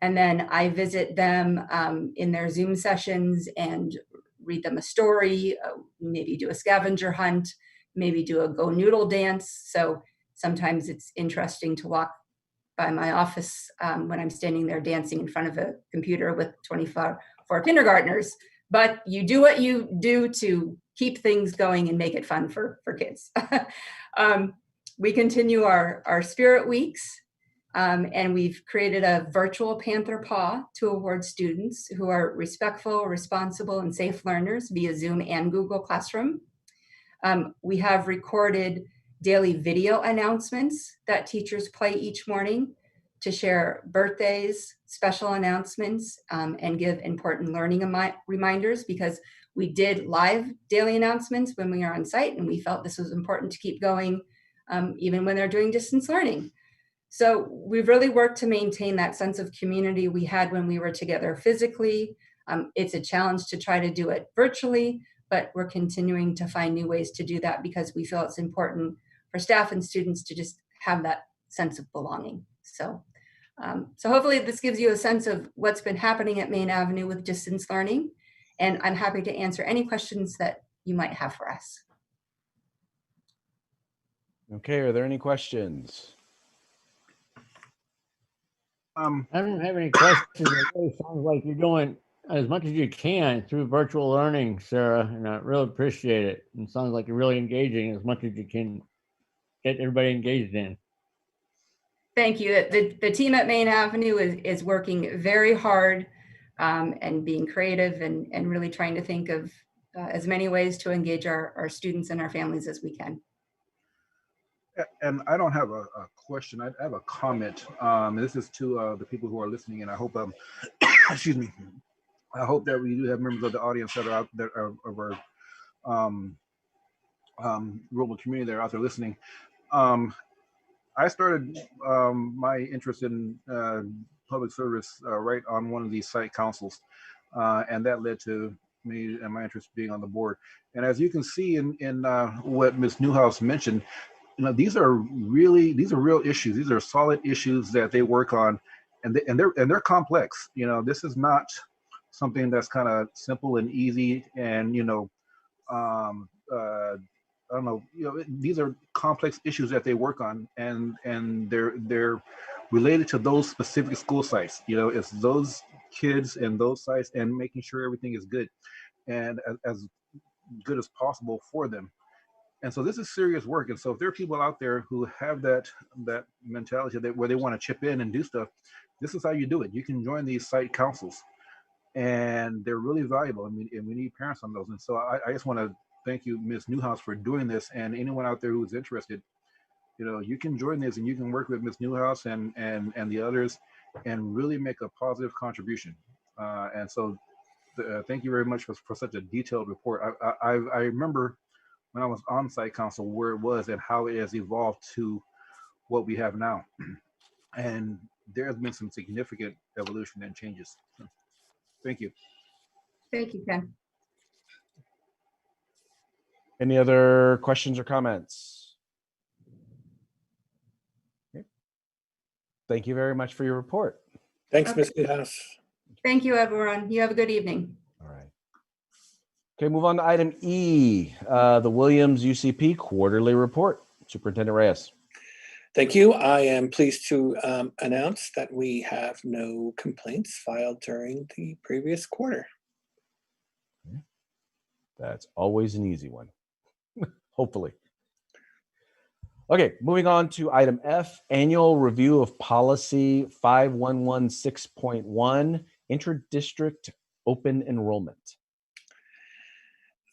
J: and then I visit them in their Zoom sessions and read them a story, maybe do a scavenger hunt, maybe do a go noodle dance. So sometimes it's interesting to walk by my office when I'm standing there dancing in front of a computer with 24 kindergartners, but you do what you do to keep things going and make it fun for kids. We continue our Spirit Weeks, and we've created a virtual Panther Paw to award students who are respectful, responsible, and safe learners via Zoom and Google Classroom. We have recorded daily video announcements that teachers play each morning to share birthdays, special announcements, and give important learning reminders, because we did live daily announcements when we are on site, and we felt this was important to keep going even when they're doing distance learning. So we've really worked to maintain that sense of community we had when we were together physically. It's a challenge to try to do it virtually, but we're continuing to find new ways to do that because we feel it's important for staff and students to just have that sense of belonging. So hopefully this gives you a sense of what's been happening at Maine Avenue with distance learning, and I'm happy to answer any questions that you might have for us.
D: Okay, are there any questions?
G: I don't have any questions. It really sounds like you're doing as much as you can through virtual learning, Sarah, and I really appreciate it. And it sounds like you're really engaging as much as you can get everybody engaged in.
J: Thank you. The team at Maine Avenue is working very hard and being creative and really trying to think of as many ways to engage our students and our families as we can.
C: And I don't have a question. I have a comment. This is to the people who are listening, and I hope, excuse me, I hope that we do have members of the audience that are out there of our rural community that are out there listening. I started my interest in public service right on one of these site councils, and that led to me and my interest being on the board. And as you can see in what Ms. Newhouse mentioned, you know, these are real issues. These are solid issues that they work on, and they're complex. You know, this is not something that's kind of simple and easy. And I don't know. You know, these are complex issues that they work on, and they're related to those specific school sites. You know, it's those kids and those sites, and making sure everything is good and as good as possible for them. And so this is serious work. And so if there are people out there who have that mentality where they want to chip in and do stuff, this is how you do it. You can join these site councils, and they're really valuable. I mean, and we need parents on those. And so I just want to thank you, Ms. Newhouse, for doing this. And anyone out there who's interested, you know, you can join this and you can work with Ms. Newhouse and the others and really make a positive contribution. And so thank you very much for such a detailed report. I remember when I was on site council where it was and how it has evolved to what we have now. And there has been some significant evolution and changes. So, thank you.
J: Thank you, Ken.
D: Any other questions or comments? Okay. Thank you very much for your report.
E: Thanks, Ms. Newhouse.
J: Thank you, everyone. You have a good evening.
D: All right. Okay, move on to item E, the Williams UCP quarterly report. Superintendent Reyes.
E: Thank you. I am pleased to announce that we have no complaints filed during the previous quarter.
D: That's always an easy one, hopefully. Okay, moving on to item F, annual review of policy 5116.1, Interdistrict Open Enrollment.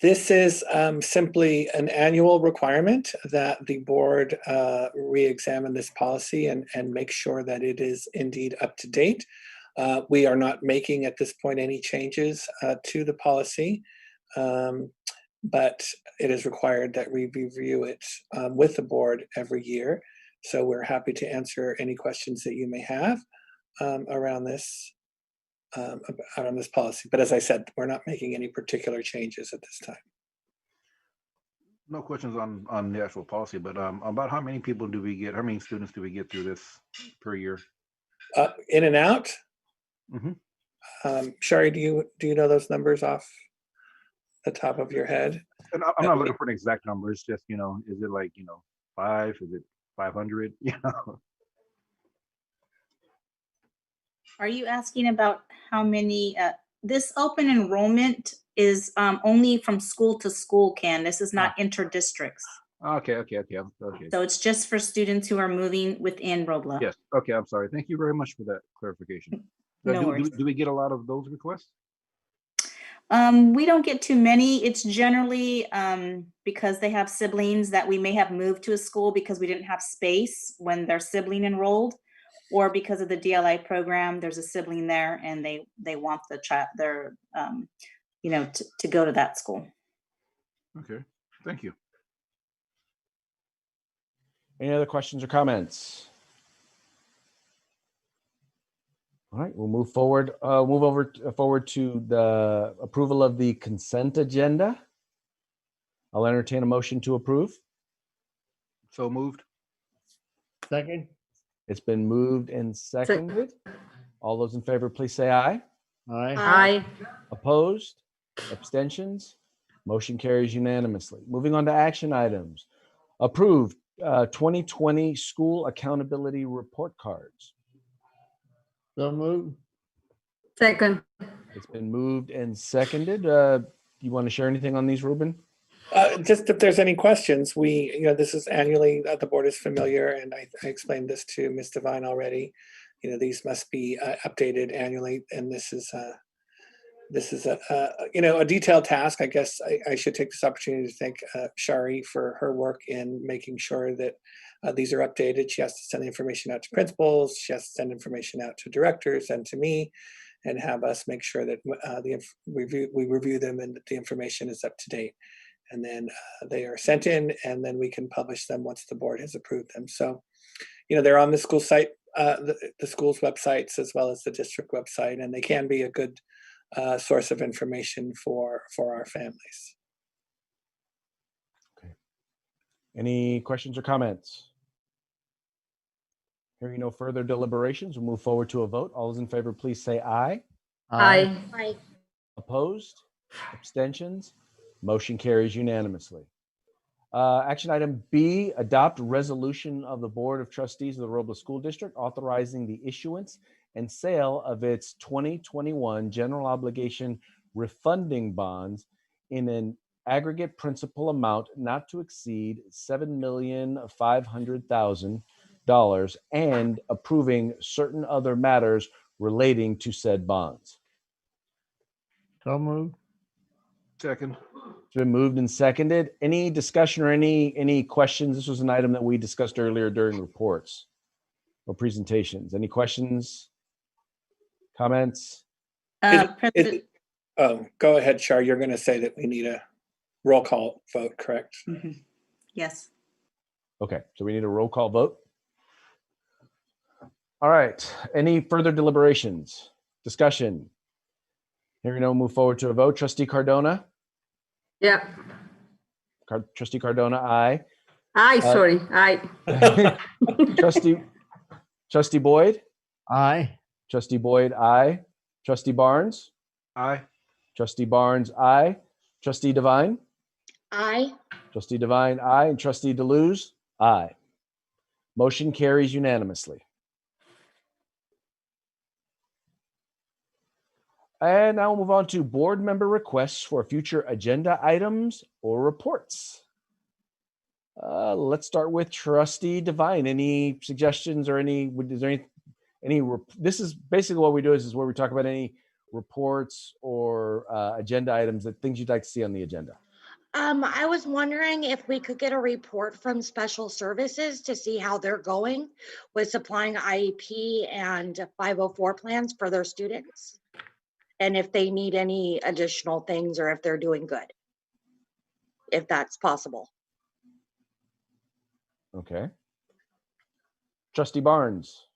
E: This is simply an annual requirement that the board re-examine this policy and make sure that it is indeed up to date. We are not making at this point any changes to the policy, but it is required that we review it with the board every year. So we're happy to answer any questions that you may have around this policy. But as I said, we're not making any particular changes at this time.
C: No questions on the actual policy, but about how many people do we get? How many students do we get through this per year?
E: In and out?
C: Mm-hmm.
E: Shari, do you know those numbers off the top of your head?
C: And I'm not looking for an exact number. It's just, is it like, 5? Is it 500?
K: Are you asking about how many, this open enrollment is only from school to school, Ken. This is not interdistricts.
C: Okay.
K: So it's just for students who are moving within Robla.
C: Yes. Okay. I'm sorry. Thank you very much for that clarification.
K: No worries.
C: Do we get a lot of those requests?
K: We don't get too many. It's generally because they have siblings that we may have moved to a school because we didn't have space when their sibling enrolled, or because of the DLI program, there's a sibling there and they want the child, their to go to that school.
C: Okay, thank you.
D: Any other questions or comments? All right, we'll move forward. Forward to the approval of the consent agenda. I'll entertain a motion to approve.
C: So moved.
G: Second.
D: It's been moved and seconded. All those in favor, please say aye.
G: Aye.
H: Aye.
D: Opposed? Abstentions? Motion carries unanimously. Moving on to action items. Approved 2020 School Accountability Report Cards.
G: So moved.
H: Second.
D: It's been moved and seconded. You want to share anything on these, Ruben?
E: Just if there's any questions, this is annually, the board is familiar, and I explained this to Ms. Devine already. These must be updated annually, and this is a detailed task. I guess I should take this opportunity to thank Shari for her work in making sure that these are updated. She has to send the information out to principals. She has to send information out to directors and to me, and have us make sure that we review them and that the information is up to date. And then they are sent in, and then we can publish them once the board has approved them. So, they're on the school site, the school's websites, as well as the district website, and they can be a good source of information for our families.
D: Okay. Any questions or comments? Hearing no further deliberations, we'll move forward to a vote. All those in favor, please say aye.
H: Aye.
B: Aye.
D: Opposed? Abstentions? Motion carries unanimously. Action item B, adopt resolution of the Board of Trustees of the Robla School District authorizing the issuance and sale of its 2021 general obligation refunding bonds in an aggregate principal amount not to exceed $7,500,000 and approving certain other matters relating to said bonds.
G: So moved.
C: Second.
D: It's been moved and seconded. Any discussion or any questions? This was an item that we discussed earlier during reports or presentations. Any questions, comments?
K: President,
E: Go ahead, Shar. You're going to say that we need a roll call vote, correct?
K: yes.
D: Okay, so we need a roll call vote. All right. Any further deliberations, discussion? Hearing no, move forward to a vote. Trustee Cardona?
H: Yeah.
D: Trustee Cardona, aye.
H: Aye, sorry. Aye.
D: Trustee Boyd?
G: Aye.
D: Trustee Boyd, aye. Trustee Barnes?
C: Aye.
D: Trustee Barnes, aye. Trustee Devine?
B: Aye.
D: Trustee Devine, aye. And Trustee Deleuze? Aye. Motion carries unanimously. And now we'll move on to board member requests for future agenda items or reports. Let's start with Trustee Devine. Any suggestions or is there any this is basically what we do is where we talk about any reports or agenda items, that things you'd like to see on the agenda.
B: I was wondering if we could get a report from special services to see how they're going with supplying IEP and 504 plans for their students, and if they need any additional things or if they're doing good, if that's possible.
D: Okay. Trustee Barnes.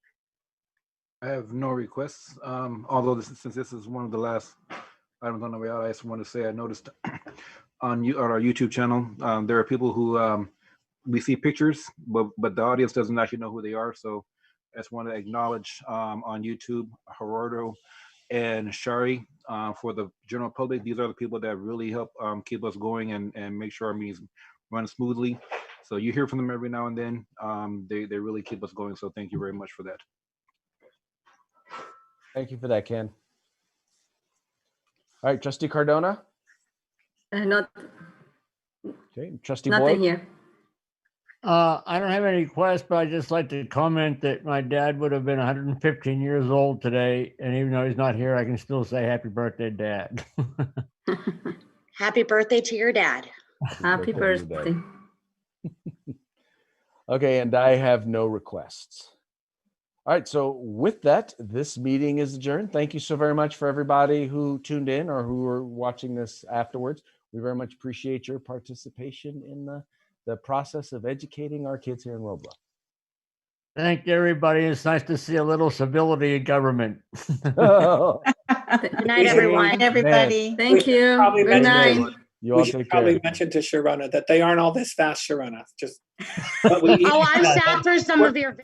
C: I have no requests. Although since this is one of the last items on the way out, I just want to say I noticed on our YouTube channel there are people who we see pictures, but the audience doesn't actually know who they are. So I just want to acknowledge on YouTube Gerardo and Shari for the general public. These are the people that really help keep us going and make sure our meetings run smoothly. So you hear from them every now and then. They really keep us going. So thank you very much for that.
D: Thank you for that, Ken. All right, Trustee Cardona.
H: Not,
D: Okay, Trustee
H: nothing
D: Boyd.
H: here.
G: I don't have any requests, but I'd just like to comment that my dad would have been 115 years old today. And even though he's not here, I can still say happy birthday, Dad.
B: Happy birthday to your dad.
H: Happy birthday.
D: Okay, and I have no requests. All right, so with that, this meeting is adjourned. Thank you so very much for everybody who tuned in or who are watching this afterwards. We very much appreciate your participation in the process of educating our kids here in Robla.
G: Thank you, everybody. It's nice to see a little civility in government.
B: Good night, everyone.
K: Everybody.
H: Thank you.
E: Probably
H: Good
E: mention-
H: night.
D: You
E: We
D: all
E: should
D: take
E: probably
D: care.
E: mention to Sharona that they aren't all this fast, Sharona. Just. But we
B: Oh, I'm sad for some of your.